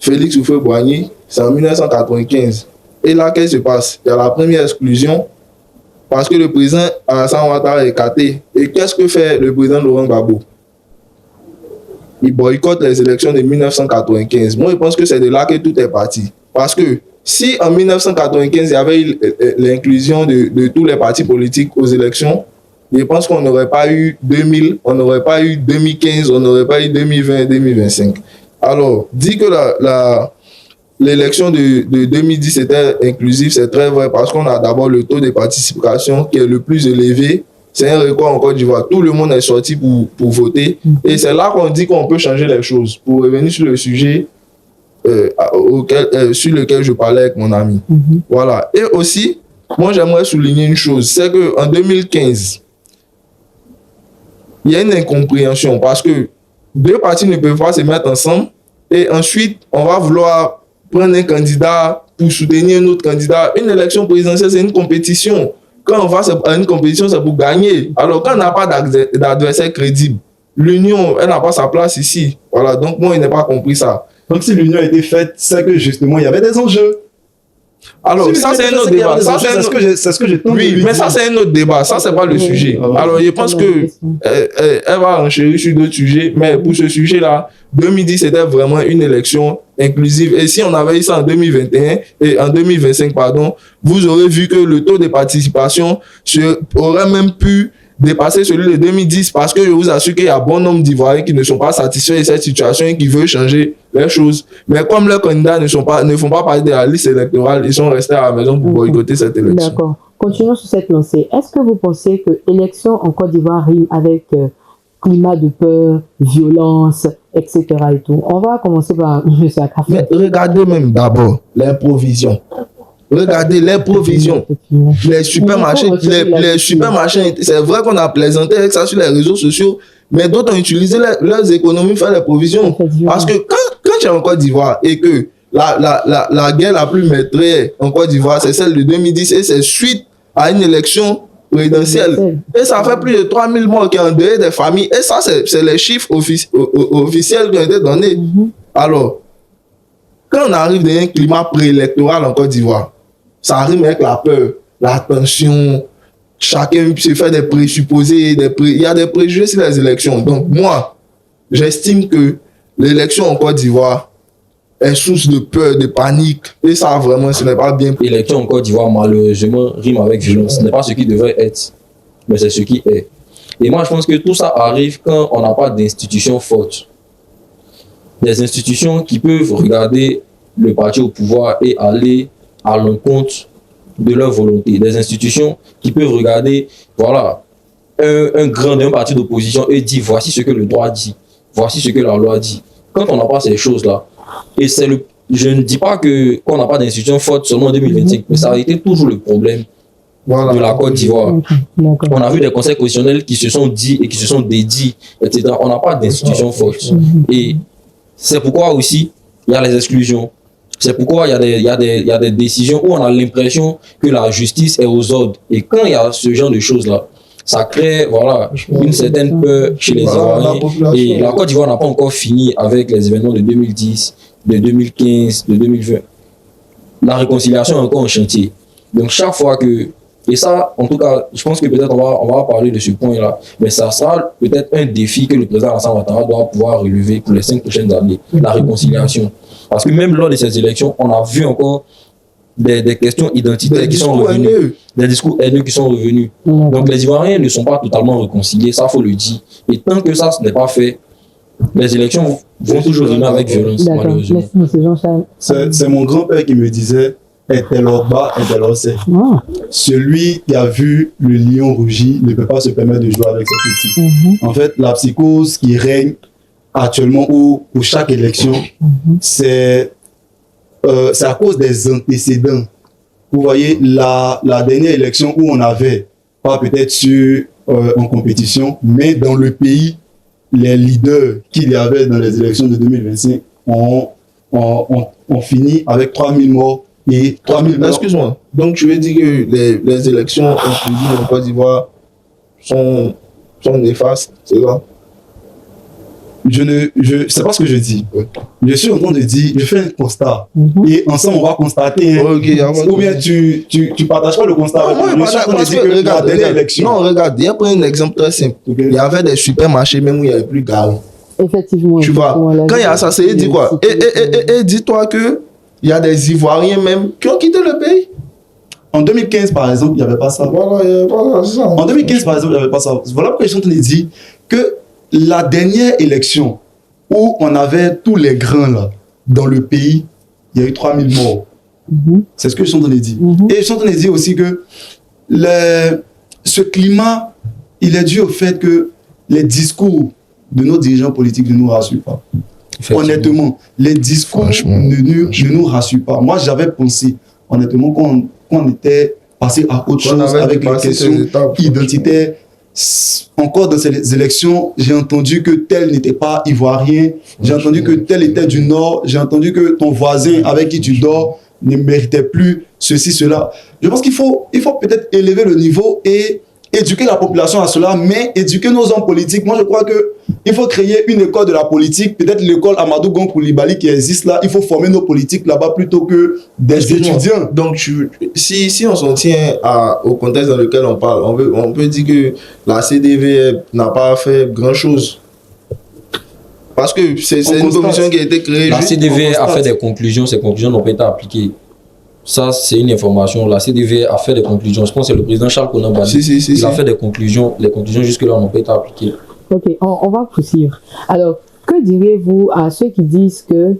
Félix Houphouët-Boigny, c'est en 1995. Et là, qu'est-ce qui se passe? Il y a la première exclusion parce que le président Alassane Ouattara est écarté. Et qu'est-ce que fait le président Laurent Gbagbo? Il boycotte les élections de 1995. Moi, je pense que c'est de là que tout est parti. Parce que si en 1995, il y avait eu l'inclusion de tous les partis politiques aux élections, je pense qu'on n'aurait pas eu 2000, on n'aurait pas eu 2015, on n'aurait pas eu 2020, 2025. Alors, dit que l'élection de 2010 était inclusive, c'est très vrai parce qu'on a d'abord le taux de participation qui est le plus élevé. C'est un record en Côte d'Ivoire. Tout le monde est sorti pour voter. Et c'est là qu'on dit qu'on peut changer les choses. Pour revenir sur le sujet sur lequel je parlais avec mon ami. Voilà. Et aussi, moi j'aimerais souligner une chose, c'est qu'en 2015, il y a une incompréhension parce que deux partis ne peuvent pas se mettre ensemble et ensuite on va vouloir prendre un candidat pour soutenir un autre candidat. Une élection présidentielle, c'est une compétition. Quand on va à une compétition, c'est pour gagner. Alors quand on n'a pas d'adversaire crédible, l'union, elle n'a pas sa place ici. Voilà, donc moi, je n'ai pas compris ça. Donc si l'union a été faite, c'est que justement, il y avait des enjeux. Alors, si ça, c'est un autre débat. C'est ce que j'ai Oui, mais ça, c'est un autre débat. Ça, c'est pas le sujet. Alors, je pense que elle va enchérir sur d'autres sujets. Mais pour ce sujet-là, 2010, c'était vraiment une élection inclusive. Et si on avait eu ça en 2021 et en 2025, pardon, vous aurez vu que le taux de participation aurait même pu dépasser celui de 2010 parce que je vous assure qu'il y a bon nombre d'Ivoiriens qui ne sont pas satisfaits de cette situation et qui veulent changer les choses. Mais comme leurs candidats ne font pas partie de la liste électorale, ils sont restés à la maison pour boycotter cette élection. D'accord. Continuons sur cette lancée. Est-ce que vous pensez que élection en Côte d'Ivoire rime avec climat de peur, violence, etc. et tout? On va commencer par M. Akrafa. Mais regardez même d'abord l'improvision. Regardez les provisions, les supermarchés, c'est vrai qu'on a plaisanté avec ça sur les réseaux sociaux, mais d'autres ont utilisé leurs économies pour faire les provisions. Parce que quand tu es en Côte d'Ivoire et que la guerre la plus maîtrisée en Côte d'Ivoire, c'est celle de 2010 et c'est suite à une élection présidentielle. Et ça fait plus de 3000 morts qui ont endeuillé des familles. Et ça, c'est les chiffres officiels qui ont été donnés. Alors, quand on arrive dans un climat préélectoral en Côte d'Ivoire, ça rime avec la peur, la tension, chacun se fait des présupposés, il y a des préjugés sur les élections. Donc moi, j'estime que l'élection en Côte d'Ivoire est source de peur, de panique, et ça vraiment, ce n'est pas bien. L'élection en Côte d'Ivoire, malheureusement, rime avec violence. Ce n'est pas ce qui devrait être, mais c'est ce qui est. Et moi, je pense que tout ça arrive quand on n'a pas d'institutions fortes. Des institutions qui peuvent regarder le parti au pouvoir et aller à l'encontre de leur volonté. Des institutions qui peuvent regarder, voilà, un parti d'opposition et dire voici ce que le droit dit, voici ce que la loi dit. Quand on n'a pas ces choses-là, et je ne dis pas qu'on n'a pas d'institutions fortes seulement en 2025, mais ça a été toujours le problème de la Côte d'Ivoire. On a vu des conseils constitutionnels qui se sont dit et qui se sont dédits, etc. On n'a pas d'institutions fortes. Et c'est pourquoi aussi, il y a les exclusions. C'est pourquoi il y a des décisions où on a l'impression que la justice est aux ordres. Et quand il y a ce genre de choses-là, ça crée une certaine peur chez les Ivoiriens. Et la Côte d'Ivoire n'a pas encore fini avec les événements de 2010, de 2015, de 2020. La réconciliation est encore en chantier. Donc chaque fois que... Et ça, en tout cas, je pense que peut-être on va parler de ce point-là. Mais ça sera peut-être un défi que le président Alassane Ouattara doit pouvoir relever pour les 5 prochaines années. La réconciliation. Parce que même lors de ces élections, on a vu encore des questions identitaires qui sont revenues. Des discours haineux qui sont revenus. Donc les Ivoiriens ne sont pas totalement réconciliés, ça faut le dire. Et tant que ça, ce n'est pas fait, les élections vont toujours venir avec violence, malheureusement. C'est mon grand-père qui me disait Etelorba, Etelorse. Celui qui a vu le lion rougir ne peut pas se permettre de jouer avec ses petits. En fait, la psychose qui règne actuellement ou pour chaque élection, c'est à cause des antécédents. Vous voyez, la dernière élection où on avait, pas peut-être en compétition, mais dans le pays, les leaders qu'il y avait dans les élections de 2025 ont fini avec 3000 morts et 3000 morts. Excuse-moi, donc tu veux dire que les élections en Côte d'Ivoire sont néfastes, c'est ça? C'est pas ce que je dis. Je suis en train de dire, je fais un constat. Et ensemble, on va constater. Ou bien tu partages pas le constat. Non, regarde, il y a un exemple très simple. Il y avait des supermarchés même où il n'y avait plus de garant. Effectivement. Tu vois, quand il y a ça, c'est dit quoi? Et dis-toi que il y a des Ivoiriens même qui ont quitté le pays. En 2015, par exemple, il n'y avait pas ça. Voilà, c'est ça. En 2015, par exemple, il n'y avait pas ça. Voilà pourquoi je suis en train de dire que la dernière élection où on avait tous les grains là, dans le pays, il y a eu 3000 morts. C'est ce que je suis en train de dire. Et je suis en train de dire aussi que ce climat, il est dû au fait que les discours de nos dirigeants politiques ne nous rassurent pas. Honnêtement, les discours ne nous rassurent pas. Moi, j'avais pensé, honnêtement, qu'on était passé à autre chose avec les questions identitaires. Encore dans ces élections, j'ai entendu que tel n'était pas ivoirien, j'ai entendu que tel était du Nord, j'ai entendu que ton voisin avec qui tu dors ne méritait plus ceci, cela. Je pense qu'il faut peut-être élever le niveau et éduquer la population à cela, mais éduquer nos hommes politiques. Moi, je crois qu'il faut créer une école de la politique, peut-être l'école Amadou Gon Coulibaly qui existe là. Il faut former nos politiques là-bas plutôt que des étudiants. Donc, si on s'en tient au contexte dans lequel on parle, on peut dire que la CDV n'a pas fait grand-chose. Parce que c'est une commission qui a été créée. La CDV a fait des conclusions, ces conclusions n'ont pas été appliquées. Ça, c'est une information. La CDV a fait des conclusions. Je pense que c'est le président Charles Konan-Bandy. Il a fait des conclusions. Les conclusions jusque-là n'ont pas été appliquées. Ok, on va poursuivre. Alors, que diriez-vous à ceux qui disent que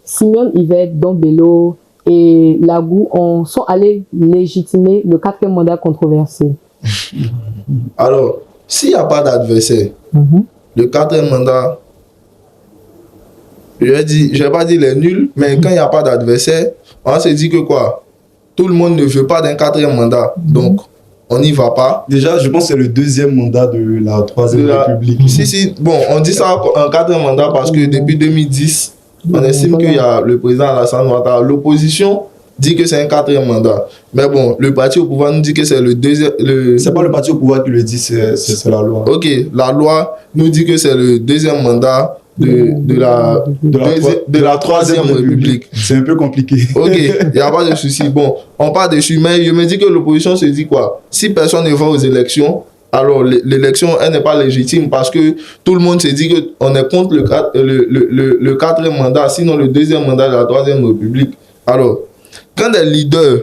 Simeon Yvette, Dombello et Lagou sont allés légitimer le 4e mandat controversé? Alors, s'il n'y a pas d'adversaire, le 4e mandat, je vais pas dire les nuls, mais quand il n'y a pas d'adversaire, on se dit que quoi? Tout le monde ne veut pas d'un 4e mandat. Donc, on n'y va pas. Déjà, je pense que c'est le 2e mandat de la 3e République. Si. Bon, on dit ça en 4e mandat parce que depuis 2010, on estime qu'il y a le président Alassane Ouattara. L'opposition dit que c'est un 4e mandat. Mais bon, le parti au pouvoir nous dit que c'est le 2e... C'est pas le parti au pouvoir qui le dit, c'est la loi. Ok, la loi nous dit que c'est le 2e mandat de la 3e République. C'est un peu compliqué. Ok, il n'y a pas de souci. Bon, on part dessus, mais je me dis que l'opposition se dit quoi? Si personne ne va aux élections, alors l'élection, elle n'est pas légitime parce que tout le monde se dit qu'on est contre le 4e mandat, sinon le 2e mandat de la 3e République. Alors, quand des leaders,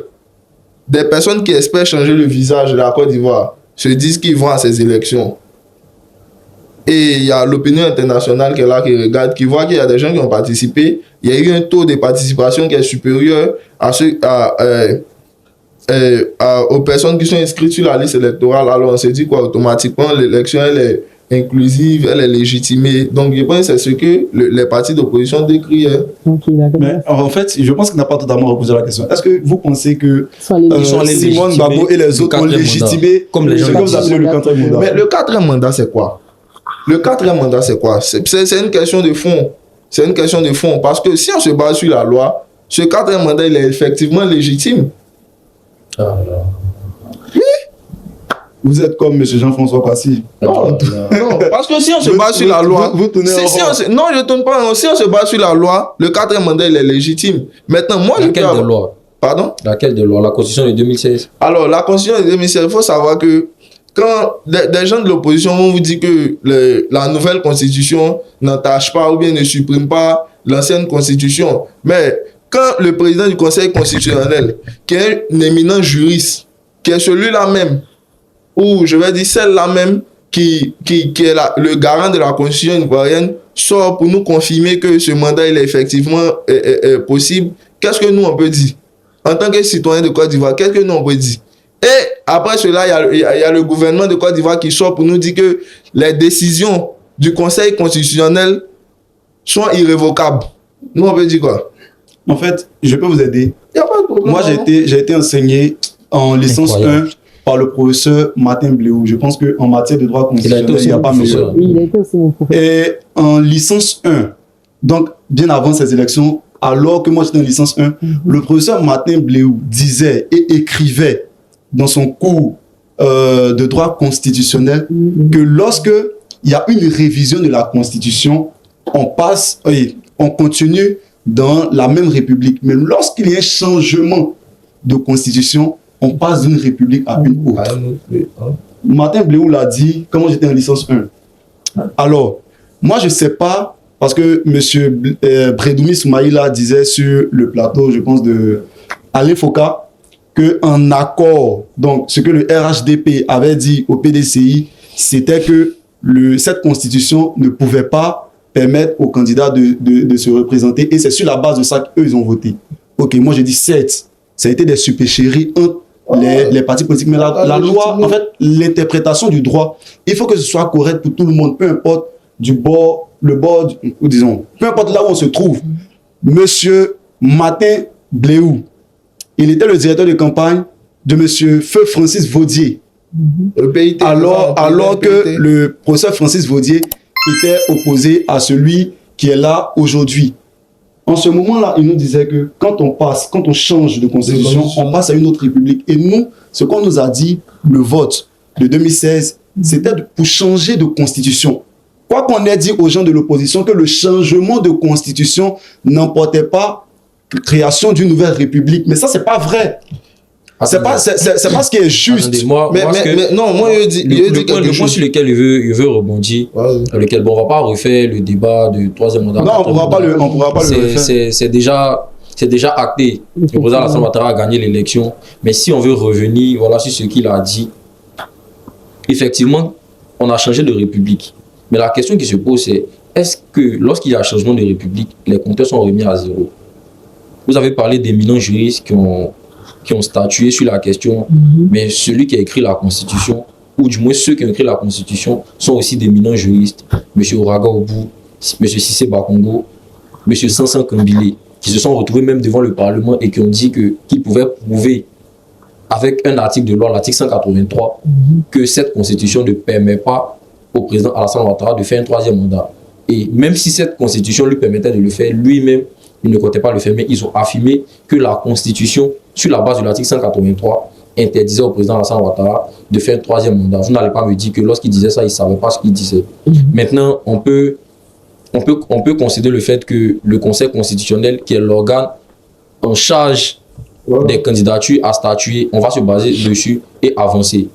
des personnes qui espèrent changer le visage de la Côte d'Ivoire, se disent qu'ils vont à ces élections, et il y a l'opinion internationale qui est là, qui regarde, qui voit qu'il y a des gens qui ont participé. Il y a eu un taux de participation qui est supérieur aux personnes qui sont inscrites sur la liste électorale. Alors on se dit quoi, automatiquement, l'élection, elle est inclusive, elle est légitimée. Donc je pense que c'est ce que les partis d'opposition décrient. Mais en fait, je pense qu'il n'a pas totalement reposé la question. Est-ce que vous pensez que Simone Gbagbo et les autres ont légitimé comme les gens ce que vous appelez le 4e mandat? Mais le 4e mandat, c'est quoi? Le 4e mandat, c'est quoi? C'est une question de fond. C'est une question de fond. Parce que si on se base sur la loi, ce 4e mandat, il est effectivement légitime. Oui. Vous êtes comme M. Jean-François Passy. Non, parce que si on se base sur la loi... Vous tournez non, je ne tourne pas. Si on se base sur la loi, le 4e mandat, il est légitime. Maintenant, moi, laquelle de loi? Pardon? Laquelle de loi? La Constitution de 2016? Alors, la Constitution de 2016, il faut savoir que quand des gens de l'opposition vont vous dire que la nouvelle constitution n'entache pas ou bien ne supprime pas l'ancienne constitution, mais quand le président du Conseil constitutionnel, qui est un éminent juriste, qui est celui-là même, ou je vais dire celle-là même, qui est le garant de la constitution ivoirienne, sort pour nous confirmer que ce mandat il est effectivement possible, qu'est-ce que nous on peut dire? En tant que citoyen de Côte d'Ivoire, qu'est-ce que nous on peut dire? Et après cela, il y a le gouvernement de Côte d'Ivoire qui sort pour nous dire que les décisions du Conseil constitutionnel sont irrévocables. Nous, on peut dire quoi? En fait, je peux vous aider. Il n'y a pas de problème. Moi, j'ai été enseigné en licence 1 par le professeur Martin Bléou. Je pense qu'en matière de droit constitutionnel, il n'y a pas meilleur. Oui, il a été aussi mon professeur. Et en licence 1, donc bien avant ces élections, alors que moi j'étais en licence 1, le professeur Martin Bléou disait et écrivait dans son cours de droit constitutionnel que lorsque il y a une révision de la Constitution, on continue dans la même République. Mais lorsqu'il y a un changement de Constitution, on passe d'une République à une autre. Martin Bléou l'a dit quand j'étais en licence 1. Alors, moi je ne sais pas parce que M. Bredoumi Soumaïla disait sur le plateau, je pense, de Alain Foka, qu'en accord, donc ce que le RHDP avait dit au PDCI, c'était que cette constitution ne pouvait pas permettre aux candidats de se représenter, et c'est sur la base de ça qu'eux, ils ont voté. Ok, moi je dis 7. Ça a été des supercheries entre les partis politiques. Mais la loi, en fait, l'interprétation du droit, il faut que ce soit correct pour tout le monde, peu importe ou disons, peu importe là où on se trouve. Monsieur Martin Bléou, il était le directeur de campagne de monsieur Feu Francis Vaudier. Le PIT, alors que le professeur Francis Vaudier était opposé à celui qui est là aujourd'hui. En ce moment-là, il nous disait que quand on change de constitution, on passe à une autre république. Et nous, ce qu'on nous a dit, le vote de 2016, c'était pour changer de constitution. Quoi qu'on ait dit aux gens de l'opposition que le changement de constitution n'emportait pas création d'une nouvelle république. Mais ça, c'est pas vrai. C'est pas ce qui est juste. Attendez, moi, il dit le point sur lequel il veut rebondir, lequel, bon, on va pas refaire le débat du troisième mandat. Non, on pourra pas le refaire. C'est déjà acté. Le président Alassane Ouattara a gagné l'élection. Mais si on veut revenir, voilà, sur ce qu'il a dit, effectivement, on a changé de république. Mais la question qui se pose, c'est est-ce que lorsqu'il y a un changement de république, les compteurs sont remis à zéro? Vous avez parlé d'éminents juristes qui ont statué sur la question, mais celui qui a écrit la Constitution, ou du moins ceux qui ont écrit la Constitution, sont aussi d'éminents juristes. M. Oraga Obou, M. Cissé Bakongo, M. Sansan Kambile, qui se sont retrouvés même devant le Parlement et qui ont dit qu'ils pouvaient prouver avec un article de loi, l'article 183, que cette Constitution ne permet pas au président Alassane Ouattara de faire un troisième mandat. Et même si cette Constitution lui permettait de le faire, lui-même, il ne comptait pas le faire, mais ils ont affirmé que la Constitution, sur la base de l'article 183, interdisait au président Alassane Ouattara de faire un troisième mandat. Vous n'allez pas me dire que lorsqu'il disait ça, il ne savait pas ce qu'il disait. Maintenant, on peut considérer le fait que le Conseil constitutionnel, qui est l'organe en charge des candidatures à statuer, on va se baser dessus et avancer.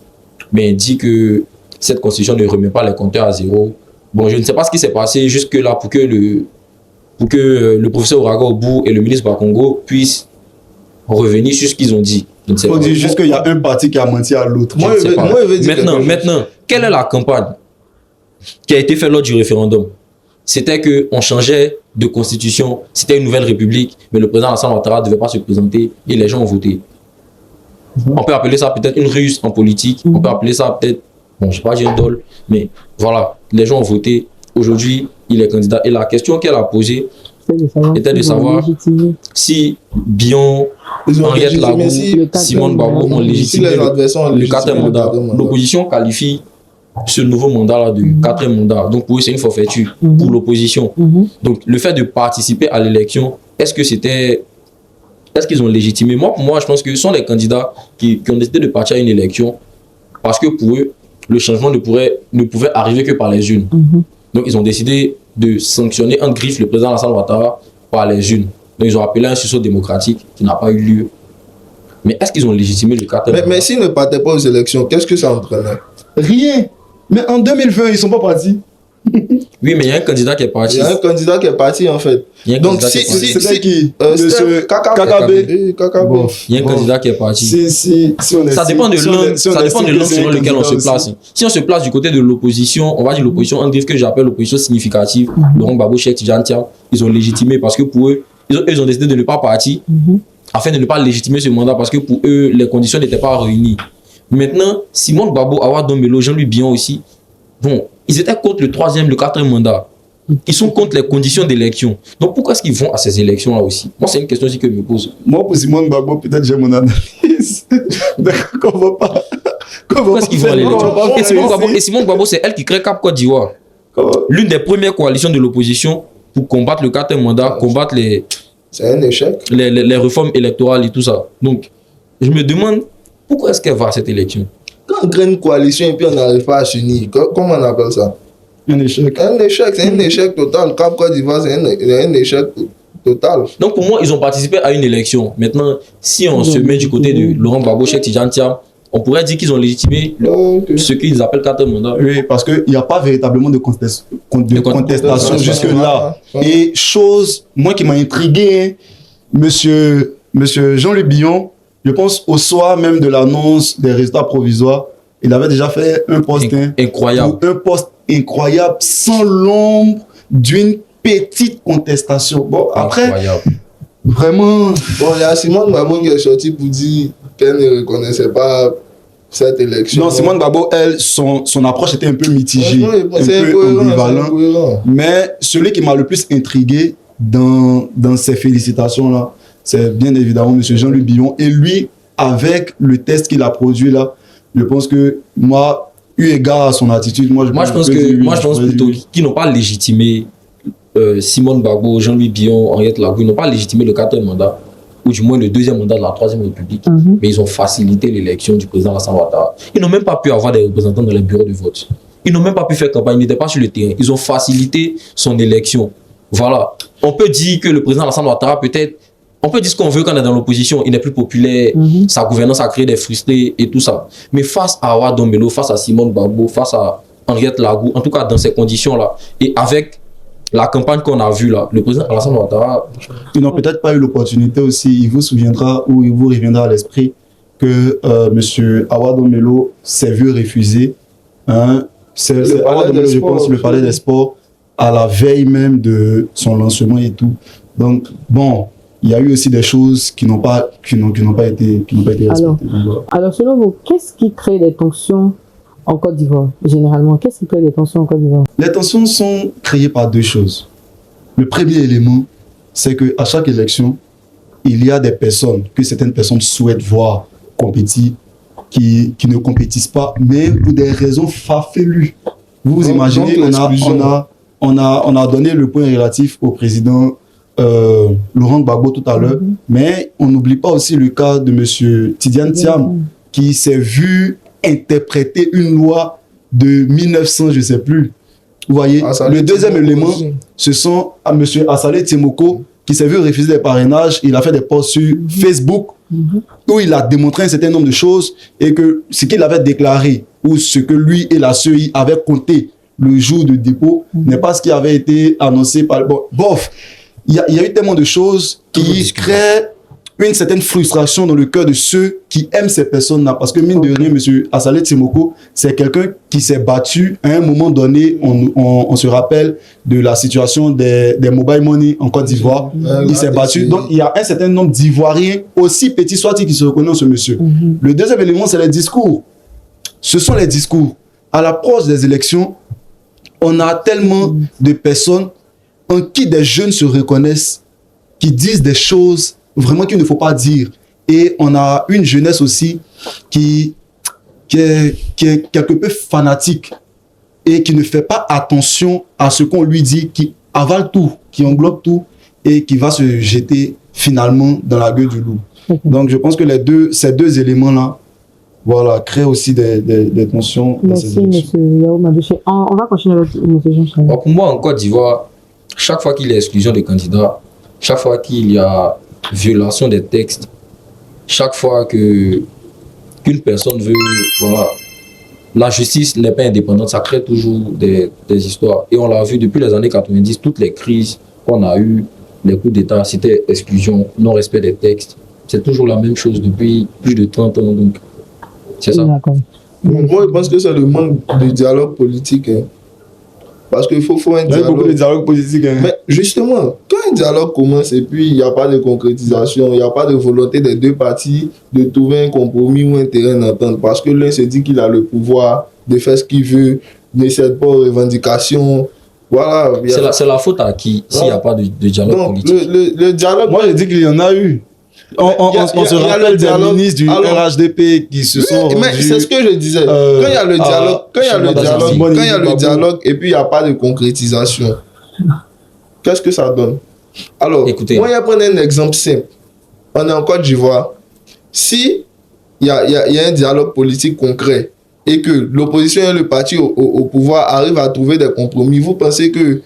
Mais il dit que cette constitution ne remet pas les compteurs à zéro. Bon, je ne sais pas ce qui s'est passé jusque-là pour que le professeur Oraga Obou et le ministre Bakongo puissent revenir sur ce qu'ils ont dit. Il faut dire juste qu'il y a un parti qui a menti à l'autre. Maintenant, quelle est la campagne qui a été faite lors du référendum? C'était qu'on changeait de constitution, c'était une nouvelle république, mais le président Alassane Ouattara ne devait pas se présenter et les gens ont voté. On peut appeler ça peut-être une ruse en politique, on peut appeler ça peut-être, bon, je ne sais pas, j'ai un dol, mais voilà, les gens ont voté. Aujourd'hui, il est candidat. Et la question qu'elle a posée était de savoir si Bion, Henriette Lagou, Simone Gbagbo ont légitimé le quatrième mandat. L'opposition qualifie ce nouveau mandat-là de quatrième mandat. Donc pour eux, c'est une forfaiture pour l'opposition. Donc le fait de participer à l'élection, est-ce qu'ils ont légitimé? Pour moi, je pense que ce sont les candidats qui ont décidé de partir à une élection parce que pour eux, le changement ne pouvait arriver que par les urnes. Donc ils ont décidé de sanctionner en griffe le président Alassane Ouattara par les urnes. Donc ils ont appelé un sursaut démocratique qui n'a pas eu lieu. Mais est-ce qu'ils ont légitimé le quatrième mandat? Mais s'ils ne partaient pas aux élections, qu'est-ce que ça entraînait? Rien. Mais en 2020, ils ne sont pas partis. Oui, mais il y a un candidat qui est parti. Il y a un candidat qui est parti, en fait. Donc, c'était qui? Monsieur KKB. Bon. Il y a un candidat qui est parti. Ça dépend de l'angle sur lequel on se place. Si on se place du côté de l'opposition, on va dire l'opposition en griffe que j'appelle l'opposition significative, Laurent Gbagbo, Cheikh Tidiane Thiam, ils ont légitimé parce que pour eux, ils ont décidé de ne pas partir afin de ne pas légitimer ce mandat parce que pour eux, les conditions n'étaient pas réunies. Maintenant, Simone Gbagbo, Awa Dombelo, Jean-Louis Bion aussi, bon, ils étaient contre le troisième, le quatrième mandat. Ils sont contre les conditions d'élection. Donc pourquoi est-ce qu'ils vont à ces élections-là aussi? Moi, c'est une question aussi que je me pose. Moi, pour Simone Gbagbo, peut-être j'ai mon analyse. Qu'on ne va pas. Pourquoi est-ce qu'ils vont à l'élection? Et Simone Gbagbo, c'est elle qui crée Cap Côte d'Ivoire. L'une des premières coalitions de l'opposition pour combattre le quatrième mandat, combattre c'est un échec. Les réformes électorales et tout ça. Donc, je me demande pourquoi est-ce qu'elle va à cette élection? Quand on crée une coalition et puis on n'arrive pas à s'unir, comment on appelle ça? Un échec. C'est un échec total. Cap Côte d'Ivoire, c'est un échec total. Donc pour moi, ils ont participé à une élection. Maintenant, si on se met du côté de Laurent Gbagbo, Cheikh Tidiane Thiam, on pourrait dire qu'ils ont légitimé ce qu'ils appellent quatrième mandat. Oui, parce qu'il n'y a pas véritablement de contestation jusque-là. Et chose, moi qui m'a intrigué, monsieur Jean-Luc Billon, je pense au soir même de l'annonce des résultats provisoires, il avait déjà fait un post incroyable. Un post incroyable, sans l'ombre d'une petite contestation. Bon, après, vraiment... Bon, il y a Simone Gbagbo qui est sorti pour dire qu'elle ne reconnaissait pas cette élection. Non, Simone Gbagbo, elle, son approche était un peu mitigée, un peu ambivalent. Mais celui qui m'a le plus intrigué dans ces félicitations-là, c'est bien évidemment M. Jean-Luc Billon. Et lui, avec le test qu'il a produit là, je pense que moi, eu égard à son attitude, moi je pense plutôt qu'ils n'ont pas légitimé Simone Gbagbo, Jean-Louis Billon, Henriette Lagou, ils n'ont pas légitimé le quatrième mandat, ou du moins le deuxième mandat de la Troisième République, mais ils ont facilité l'élection du président Alassane Ouattara. Ils n'ont même pas pu avoir des représentants dans les bureaux de vote. Ils n'ont même pas pu faire campagne, ils n'étaient pas sur le terrain. Ils ont facilité son élection. Voilà. On peut dire que le président Alassane Ouattara, peut-être, on peut dire ce qu'on veut quand on est dans l'opposition, il n'est plus populaire, sa gouvernance a créé des frustrés et tout ça. Mais face à Awa Dombello, face à Simone Gbagbo, face à Henriette Lagou, en tout cas dans ces conditions-là, et avec la campagne qu'on a vue là, le président Alassane Ouattara... Ils n'ont peut-être pas eu l'opportunité aussi, il vous souviendra ou il vous reviendra à l'esprit que M. Awa Dombello s'est vu refuser. Awa Dombello, je pense, le palais des sports, à la veille même de son lancement et tout. Donc, bon... Il y a eu aussi des choses qui n'ont pas été respectées. Alors, selon vous, qu'est-ce qui crée des tensions en Côte d'Ivoire, généralement? Qu'est-ce qui crée des tensions en Côte d'Ivoire? Les tensions sont créées par deux choses. Le premier élément, c'est qu'à chaque élection, il y a des personnes, que certaines personnes souhaitent voir compétir, qui ne compétissent pas, mais pour des raisons farfelues. Vous imaginez, on a donné le point relatif au président Laurent Gbagbo tout à l'heure, mais on n'oublie pas aussi le cas de M. Tidiane Thiam, qui s'est vu interpréter une loi de 1900, je ne sais plus. Vous voyez, le deuxième élément, ce sont à M. Assalé Timoko, qui s'est vu refuser des parrainages. Il a fait des posts sur Facebook où il a démontré un certain nombre de choses et que ce qu'il avait déclaré ou ce que lui et la CEI avaient compté le jour de dépôt n'est pas ce qui avait été annoncé par... Bon, bof. Il y a eu tellement de choses qui créent une certaine frustration dans le cœur de ceux qui aiment ces personnes-là. Parce que mine de rien, M. Assalé Timoko, c'est quelqu'un qui s'est battu à un moment donné. On se rappelle de la situation des mobile money en Côte d'Ivoire. Il s'est battu. Donc, il y a un certain nombre d'Ivoiriens, aussi petits soit-ils, qui se reconnaissent ce monsieur. Le deuxième élément, c'est les discours. Ce sont les discours. À l'approche des élections, on a tellement de personnes en qui des jeunes se reconnaissent, qui disent des choses vraiment qu'il ne faut pas dire. Et on a une jeunesse aussi qui est quelque peu fanatique et qui ne fait pas attention à ce qu'on lui dit, qui avale tout, qui englobe tout et qui va se jeter finalement dans la gueule du loup. Donc je pense que ces deux éléments-là, voilà, créent aussi des tensions. Merci, M. Yao Madouché. On va continuer avec M. Jean-Charles. Pour moi, en Côte d'Ivoire, chaque fois qu'il y a exclusion des candidats, chaque fois qu'il y a violation des textes, chaque fois qu'une personne veut, voilà, la justice n'est pas indépendante, ça crée toujours des histoires. Et on l'a vu depuis les années 90, toutes les crises qu'on a eues, les coups d'État, c'était exclusion, non-respect des textes. C'est toujours la même chose depuis plus de 30 ans. Donc, c'est ça. Moi, je pense que c'est le manque de dialogue politique. Parce qu'il faut un dialogue. Il y a beaucoup de dialogue politique. Mais justement, quand un dialogue commence et puis il n'y a pas de concrétisation, il n'y a pas de volonté des deux parties de trouver un compromis ou un terrain d'entente, parce que l'un se dit qu'il a le pouvoir de faire ce qu'il veut, ne cède pas aux revendications. Voilà. C'est la faute à qui s'il n'y a pas de dialogue politique? Le dialogue. Moi, je dis qu'il y en a eu. On se rappelle des ministres du RHDP qui se sont rendus... Mais c'est ce que je disais. Quand il y a le dialogue, et puis il n'y a pas de concrétisation, qu'est-ce que ça donne? Alors, écoutez, moi, je vais prendre un exemple simple. On est en Côte d'Ivoire. Si il y a un dialogue politique concret et que l'opposition et le parti au pouvoir arrivent à trouver des compromis, vous pensez que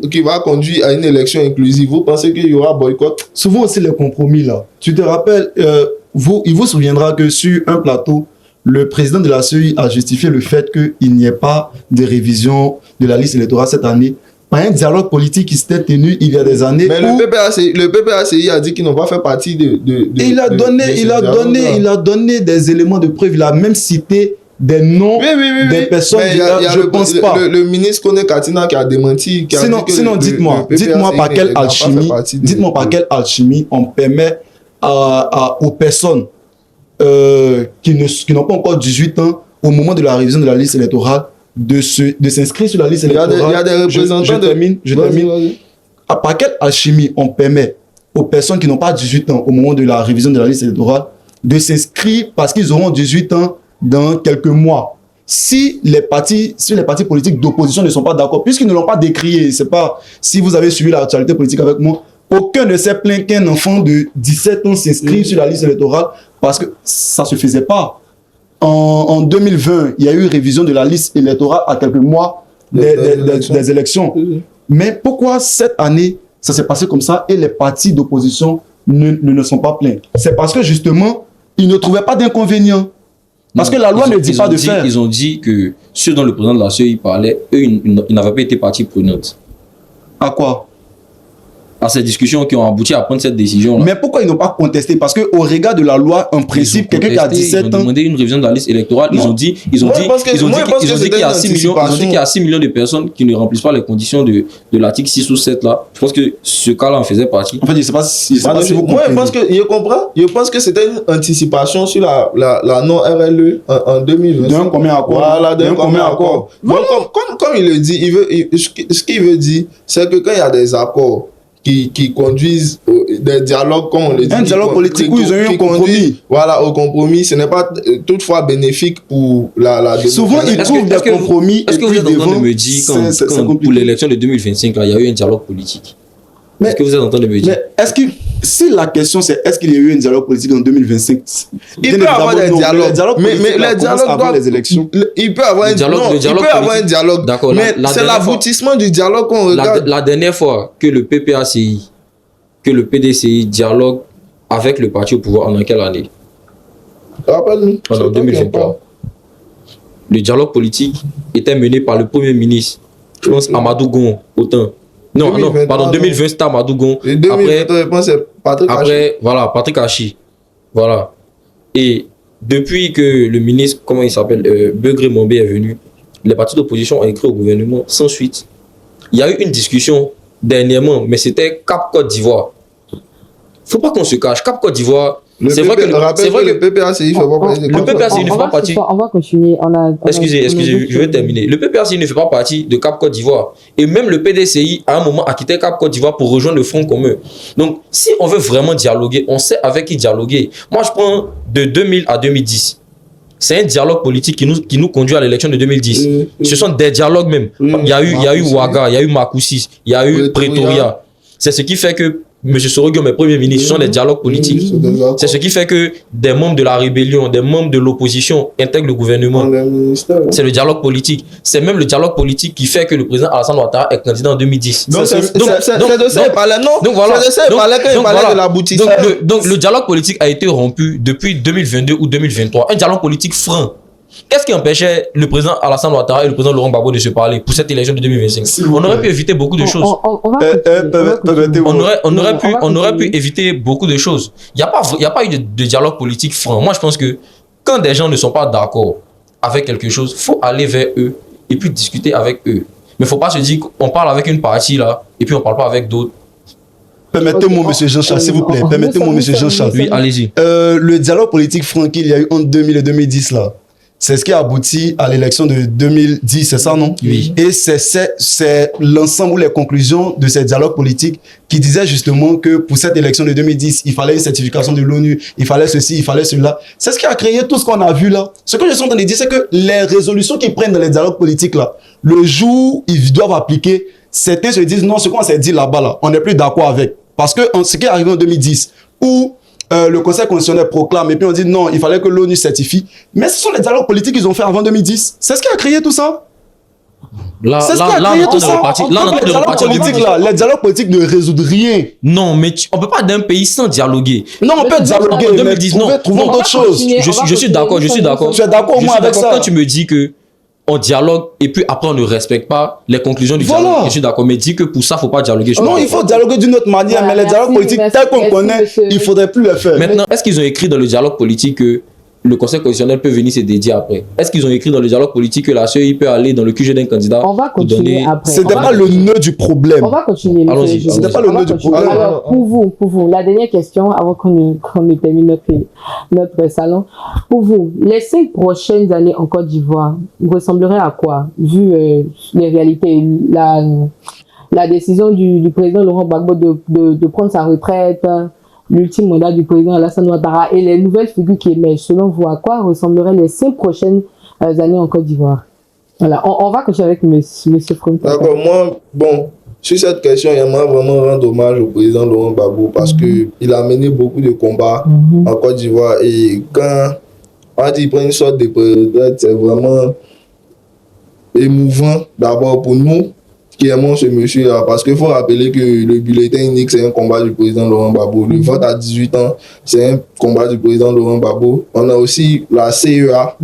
qui va conduire à une élection inclusive, vous pensez qu'il y aura boycott? Souvent aussi les compromis là. Tu te rappelles, il vous souviendra que sur un plateau, le président de la CEI a justifié le fait qu'il n'y ait pas de révision de la liste électorale cette année par un dialogue politique qui s'était tenu il y a des années. Mais le PPACI a dit qu'ils n'ont pas fait partie de il a donné des éléments de preuve. Il a même cité des noms des personnes. Je ne pense pas. Le ministre Kone Katina qui a démenti. Sinon, dites-moi par quelle alchimie on permet aux personnes qui n'ont pas encore 18 ans au moment de la révision de la liste électorale de s'inscrire sur la liste électorale. Il y a des représentants. Je termine. Par quelle alchimie on permet aux personnes qui n'ont pas 18 ans au moment de la révision de la liste électorale de s'inscrire parce qu'ils auront 18 ans dans quelques mois? Si les partis politiques d'opposition ne sont pas d'accord, puisqu'ils ne l'ont pas décrié, c'est pas si vous avez suivi l'actualité politique avec moi, aucun ne s'est plaint qu'un enfant de 17 ans s'inscrive sur la liste électorale parce que ça se faisait pas. En 2020, il y a eu révision de la liste électorale à quelques mois des élections. Mais pourquoi cette année, ça s'est passé comme ça et les partis d'opposition ne sont pas pleins? C'est parce que justement, ils ne trouvaient pas d'inconvénients. Parce que la loi ne dit pas de faire. Ils ont dit que ceux dont le président de la CEI parlait, eux, ils n'avaient pas été partie prenante. À quoi? À ces discussions qui ont abouti à prendre cette décision-là. Mais pourquoi ils n'ont pas contesté? Parce qu'au regard de la loi, en principe, quelqu'un qui a 17 ans... Ils ont demandé une révision de la liste électorale. Ils ont dit qu'il y a 6 millions de personnes qui ne remplissent pas les conditions de l'article 6 ou 7 là. Je pense que ce cas-là en faisait partie. En fait, je ne sais pas si vous comprenez. Moi, je comprends. Je pense que c'était une anticipation sur la non-RLE en 2020. D'un commun accord. Voilà, d'un commun accord. Donc, comme il le dit, ce qu'il veut dire, c'est que quand il y a des accords qui conduisent des dialogues, comme on le dit. Un dialogue politique où ils ont eu un compromis. Voilà, au compromis, ce n'est pas toutefois bénéfique pour la démocratie. Souvent, ils trouvent des compromis. Est-ce que vous êtes en train de me dire, quand pour l'élection de 2025, là, il y a eu un dialogue politique? Est-ce que vous êtes en train de me dire? Si la question c'est est-ce qu'il y a eu un dialogue politique en 2025, il peut y avoir des dialogues. Mais les dialogues avant les élections. Il peut y avoir un dialogue. D'accord. Mais c'est l'aboutissement du dialogue qu'on regarde. La dernière fois que le PPACI, que le PDCI dialogue avec le parti au pouvoir, en quelle année? Rappelle-nous. En 2023. Le dialogue politique était mené par le Premier ministre, je pense, Amadou Gon, autant. Non, 2020 c'était Amadou Gon. Après, voilà, Patrick Hachi. Voilà. Et depuis que le ministre, comment il s'appelle, Begré Mombé est venu, les partis d'opposition ont écrit au gouvernement sans suite. Il y a eu une discussion dernièrement, mais c'était Cap Côte d'Ivoire. Faut pas qu'on se cache. Cap Côte d'Ivoire, c'est vrai que le PPACI fait pas partie. Le PPACI ne fait pas partie. On va continuer. Excusez, je vais terminer. Le PPACI ne fait pas partie de Cap Côte d'Ivoire. Et même le PDCI, à un moment, a quitté Cap Côte d'Ivoire pour rejoindre le Front commun. Donc, si on veut vraiment dialoguer, on sait avec qui dialoguer. Moi, je prends de 2000 à 2010. C'est un dialogue politique qui nous conduit à l'élection de 2010. Ce sont des dialogues même. Il y a eu Ouaga, il y a eu Makoussis, il y a eu Pretoria. C'est ce qui fait que M. Soroguiom est Premier ministre, ce sont des dialogues politiques. C'est ce qui fait que des membres de la rébellion, des membres de l'opposition intègrent le gouvernement. C'est le dialogue politique. C'est même le dialogue politique qui fait que le président Alassane Ouattara est candidat en 2010. Donc le dialogue politique a été rompu depuis 2022 ou 2023. Un dialogue politique franc. Qu'est-ce qui empêchait le président Alassane Ouattara et le président Laurent Gbagbo de se parler pour cette élection de 2025? On aurait pu éviter beaucoup de choses. On aurait pu éviter beaucoup de choses. Il n'y a pas eu de dialogue politique franc. Moi, je pense que quand des gens ne sont pas d'accord avec quelque chose, il faut aller vers eux et puis discuter avec eux. Mais il ne faut pas se dire qu'on parle avec une partie là et puis on ne parle pas avec d'autres. Permettez-moi, M. Jean-Charles, s'il vous plaît. Permettez-moi, M. Jean-Charles. Oui, allez-y. Le dialogue politique franc qu'il y a eu entre 2000 et 2010 là, c'est ce qui a abouti à l'élection de 2010, c'est ça, non? Oui. Et c'est l'ensemble ou les conclusions de ces dialogues politiques qui disaient justement que pour cette élection de 2010, il fallait une certification de l'ONU, il fallait ceci, il fallait cela. C'est ce qui a créé tout ce qu'on a vu là. Ce que je suis en train de dire, c'est que les résolutions qu'ils prennent dans les dialogues politiques là, le jour où ils doivent appliquer, certains se disent non, ce qu'on s'est dit là-bas là, on n'est plus d'accord avec. Parce que ce qui est arrivé en 2010, où le Conseil constitutionnel proclame et puis on dit non, il fallait que l'ONU certifie. Mais ce sont les dialogues politiques qu'ils ont fait avant 2010. C'est ce qui a créé tout ça. Là, C'est ce là, qui a là, créé on est en tout train de ça. repartir. Là, on est en train de Les dialogues repartir du politiques, début. là, les dialogues politiques ne résoudent rien. Non, mais on peut pas d'un pays sans dialoguer. Non, on peut dialoguer, En mais 2010, non. trouvons Non, d'autres choses. Je suis d'accord. Tu es d'accord au moins avec ça? Quand tu me dis que on dialogue et puis après on ne respecte pas les conclusions du Voilà. dialogue, je suis d'accord. Mais dis que pour ça, faut pas dialoguer. je suis Non, pas il d'accord. faut dialoguer d'une autre manière, Voilà, mais les dialogues merci, politiques tels qu'on merci, connaît, monsieur. il faudrait plus les faire. Maintenant, est-ce qu'ils ont écrit dans le dialogue politique que le Conseil constitutionnel peut venir se dédier après? Est-ce qu'ils ont écrit dans le dialogue politique que la CEI peut aller dans le QG d'un candidat On va pour continuer donner... après. C'était On va pas le nœud du problème. On va continuer. monsieur Allons-y, Joly. c'était pas le On va nœud du continuer. problème. Alors, pour vous, la dernière question, avant qu'on ne termine notre salon. Pour vous, les 5 prochaines années en Côte d'Ivoire ressembleraient à quoi, vu les réalités, la décision du président Laurent Gbagbo de prendre sa retraite, l'ultime mandat du président Alassane Ouattara et les nouvelles figures qui émergent. Selon vous, à quoi ressembleraient les 5 prochaines années en Côte d'Ivoire? Voilà, on va continuer avec monsieur Franck. D'accord, moi, bon, sur cette question, j'aimerais vraiment rendre hommage au président Laurent Gbagbo parce qu'il a mené beaucoup de combats en Côte d'Ivoire et quand il prend une sorte de retraite, c'est vraiment émouvant d'abord pour nous qui aimons ce monsieur-là parce qu'il faut rappeler que le bulletin unique, c'est un combat du président Laurent Gbagbo. Le vote à 18 ans, c'est un combat du président Laurent Gbagbo. On a aussi la CEA,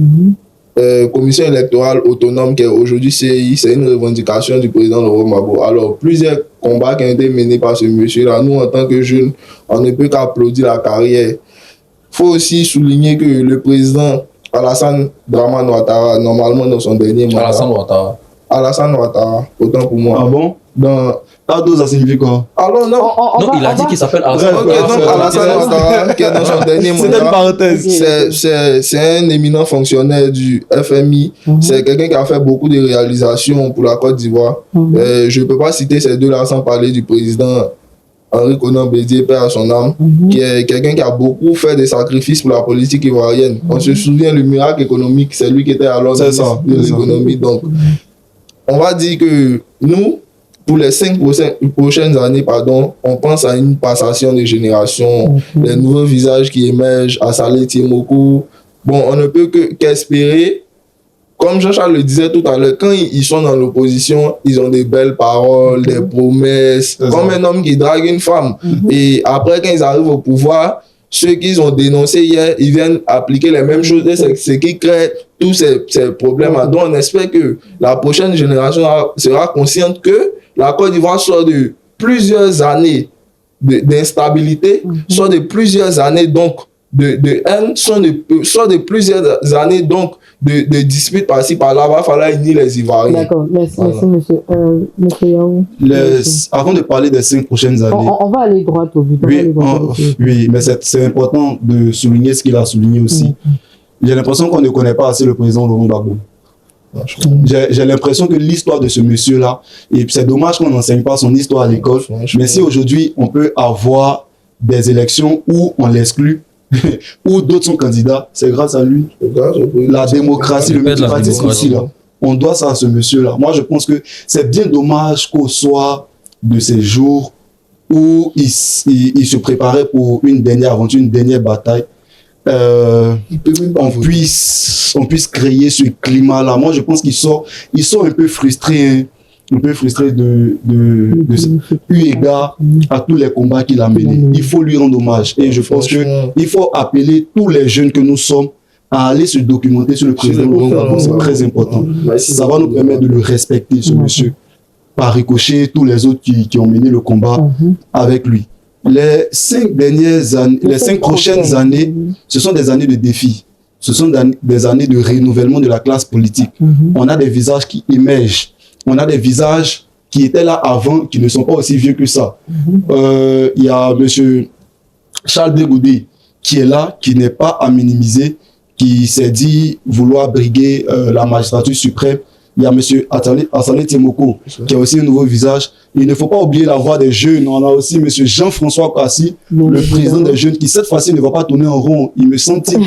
Commission électorale autonome qui est aujourd'hui CEI, c'est une revendication du président Laurent Gbagbo. Alors, plusieurs combats qui ont été menés par ce monsieur-là. Nous, en tant que jeunes, on ne peut qu'applaudir la carrière. Il faut aussi souligner que le président Alassane Dramane Ouattara, normalement dans son dernier mandat, Alassane Ouattara, autant pour moi. Ah bon? Dans... Tado, ça signifie quoi? Alors, non. Non, il a dit qu'il s'appelle Alassane Ok, donc Alassane Ouattara, qui est dans son dernier C'était une mandat, parenthèse. c'est un éminent fonctionnaire du FMI. C'est quelqu'un qui a fait beaucoup de réalisations pour la Côte d'Ivoire. Je ne peux pas citer ces deux-là sans parler du président Henri Konan Bédié, père à son âme, qui est quelqu'un qui a beaucoup fait des sacrifices pour la politique ivoirienne. On se souvient le miracle économique, c'est lui qui était alors ministre de l'économie. Donc, on va dire que nous, pour les 5 prochaines années, on pense à une passation de génération, les nouveaux visages qui émergent, à Saleh Tiemoko. Bon, on ne peut qu'espérer. Comme Jean-Charles le disait tout à l'heure, quand ils sont dans l'opposition, ils ont des belles paroles, des promesses, comme un homme qui drague une femme. Et après, quand ils arrivent au pouvoir, ceux qu'ils ont dénoncés hier, ils viennent appliquer les mêmes choses. C'est ce qui crée tous ces problèmes-là. Donc, on espère que la prochaine génération sera consciente que la Côte d'Ivoire sort de plusieurs années d'instabilité, sort de plusieurs années donc de haine, sort de plusieurs années donc de disputes par-ci par-là. Va falloir unir les Ivoiriens. D'accord, merci monsieur. Monsieur Yaou. Avant de parler des 5 prochaines années, on va aller droit au but. Oui, mais c'est important de souligner ce qu'il a souligné aussi. J'ai l'impression qu'on ne connaît pas assez le président Laurent Gbagbo. J'ai l'impression que l'histoire de ce monsieur-là, et c'est dommage qu'on n'enseigne pas son histoire à l'école, mais si aujourd'hui on peut avoir des élections où on l'exclut, où d'autres sont candidats, c'est grâce à lui. La démocratie, le multipartisme aussi, là. On doit ça à ce monsieur-là. Moi, je pense que c'est bien dommage qu'au soir de ces jours où il se préparait pour une dernière aventure, une dernière bataille, on puisse créer ce climat-là. Moi, je pense qu'ils sont un peu frustrés, eu égard à tous les combats qu'il a menés. Il faut lui rendre hommage. Et je pense qu'il faut appeler tous les jeunes que nous sommes à aller se documenter sur le président Laurent Gbagbo. C'est très important. Ça va nous permettre de le respecter, ce monsieur, par ricochet tous les autres qui ont mené le combat avec lui. Les 5 prochaines années, ce sont des années de défis. Ce sont des années de renouvellement de la classe politique. On a des visages qui émergent. On a des visages qui étaient là avant, qui ne sont pas aussi vieux que ça. Il y a M. Charles Degoudé qui est là, qui n'est pas à minimiser, qui s'est dit vouloir briguer la magistrature suprême. Il y a M. Assalé Tiemoko, qui a aussi un nouveau visage. Il ne faut pas oublier la voix des jeunes. On a aussi M. Jean-François Kassi, le président des jeunes, qui cette fois-ci ne va pas tourner en rond. Il me semble qu'il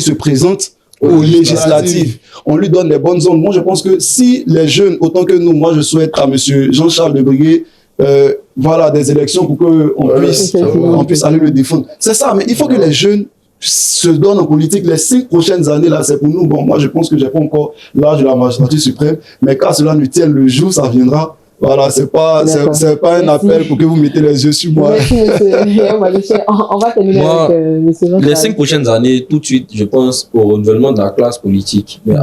se présente aux législatives. On lui donne les bonnes ondes. Moi, je pense que si les jeunes, autant que nous, moi, je souhaite à M. Jean-Charles de briguer des élections pour qu'on puisse aller le défendre. C'est ça, mais il faut que les jeunes se donne en politique, les 5 prochaines années, là, c'est pour nous. Bon, moi, je pense que j'ai pas encore l'âge de la magistrature suprême, mais quand cela nous tienne, le jour, ça viendra. Voilà, c'est pas un appel pour que vous mettez les yeux sur moi. Merci, monsieur. On va terminer avec monsieur Jean. Les 5 prochaines années, tout de suite, je pense au renouvellement de la classe politique, mais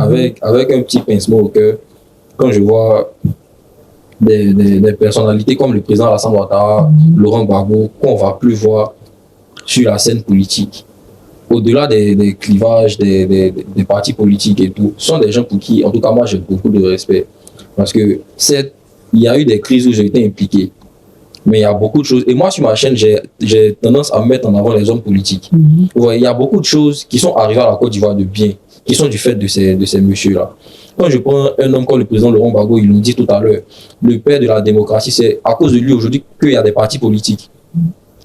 avec un petit pincement au cœur, quand je vois des personnalités comme le président Alassane Ouattara, Laurent Gbagbo, qu'on ne va plus voir sur la scène politique. Au-delà des clivages, des partis politiques et tout, ce sont des gens pour qui, en tout cas moi, j'ai beaucoup de respect. Parce que il y a eu des crises où j'ai été impliqué. Mais il y a beaucoup de choses. Et moi, sur ma chaîne, j'ai tendance à mettre en avant les hommes politiques. Ouais, il y a beaucoup de choses qui sont arrivées à la Côte d'Ivoire de bien, qui sont du fait de ces messieurs-là. Quand je prends un homme comme le président Laurent Gbagbo, ils l'ont dit tout à l'heure, le père de la démocratie, c'est à cause de lui aujourd'hui qu'il y a des partis politiques.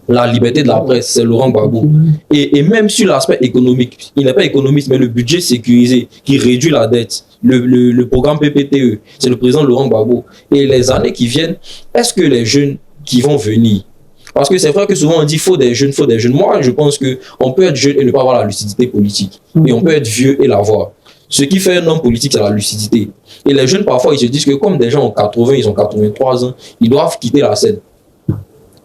La liberté de la presse, c'est Laurent Gbagbo. Et même sur l'aspect économique, il n'est pas économiste, mais le budget sécurisé qui réduit la dette, le programme PPTE, c'est le président Laurent Gbagbo. Et les années qui viennent, est-ce que les jeunes qui vont venir, parce que c'est vrai que souvent on dit faut des jeunes. Moi, je pense qu'on peut être jeune et ne pas avoir la lucidité politique. Et on peut être vieux et l'avoir. Ce qui fait un homme politique, c'est la lucidité. Et les jeunes, parfois, ils se disent que comme des gens ont 80, ils ont 83 ans, ils doivent quitter la scène.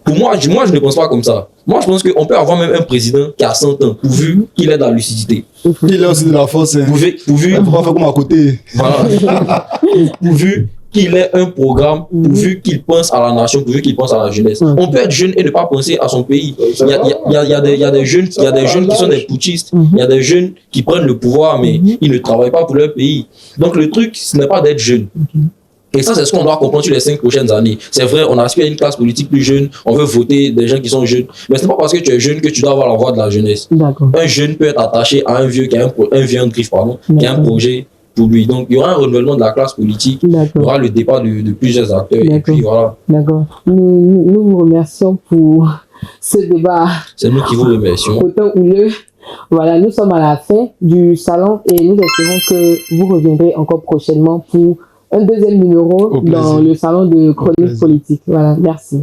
Pour moi, je ne pense pas comme ça. Moi, je pense qu'on peut avoir même un président qui a 100 ans, pourvu qu'il ait de la lucidité. Il a aussi de la force. Pourvu il ne faut pas faire comme à côté. Voilà. Pourvu qu'il ait un programme, pourvu qu'il pense à la nation, pourvu qu'il pense à la jeunesse. On peut être jeune et ne pas penser à son pays. Il y a des jeunes qui sont des putschistes. Il y a des jeunes qui prennent le pouvoir, mais ils ne travaillent pas pour leur pays. Donc le truc, ce n'est pas d'être jeune. Et ça, c'est ce qu'on doit comprendre sur les 5 prochaines années. C'est vrai, on aspire à une classe politique plus jeune, on veut voter des gens qui sont jeunes. Mais ce n'est pas parce que tu es jeune que tu dois avoir la voix de la jeunesse. Un jeune peut être attaché à un vieux qui a un vieux en griffe, qui a un projet pour lui. Donc, il y aura un renouvellement de la classe politique, il y aura le départ de plusieurs acteurs. Et puis voilà. D'accord. Nous vous remercions pour ce débat. C'est nous qui vous remercions. Autant houleux. Voilà, nous sommes à la fin du salon et nous espérons que vous reviendrez encore prochainement pour un deuxième numéro dans le salon de chronique politique. Voilà, merci.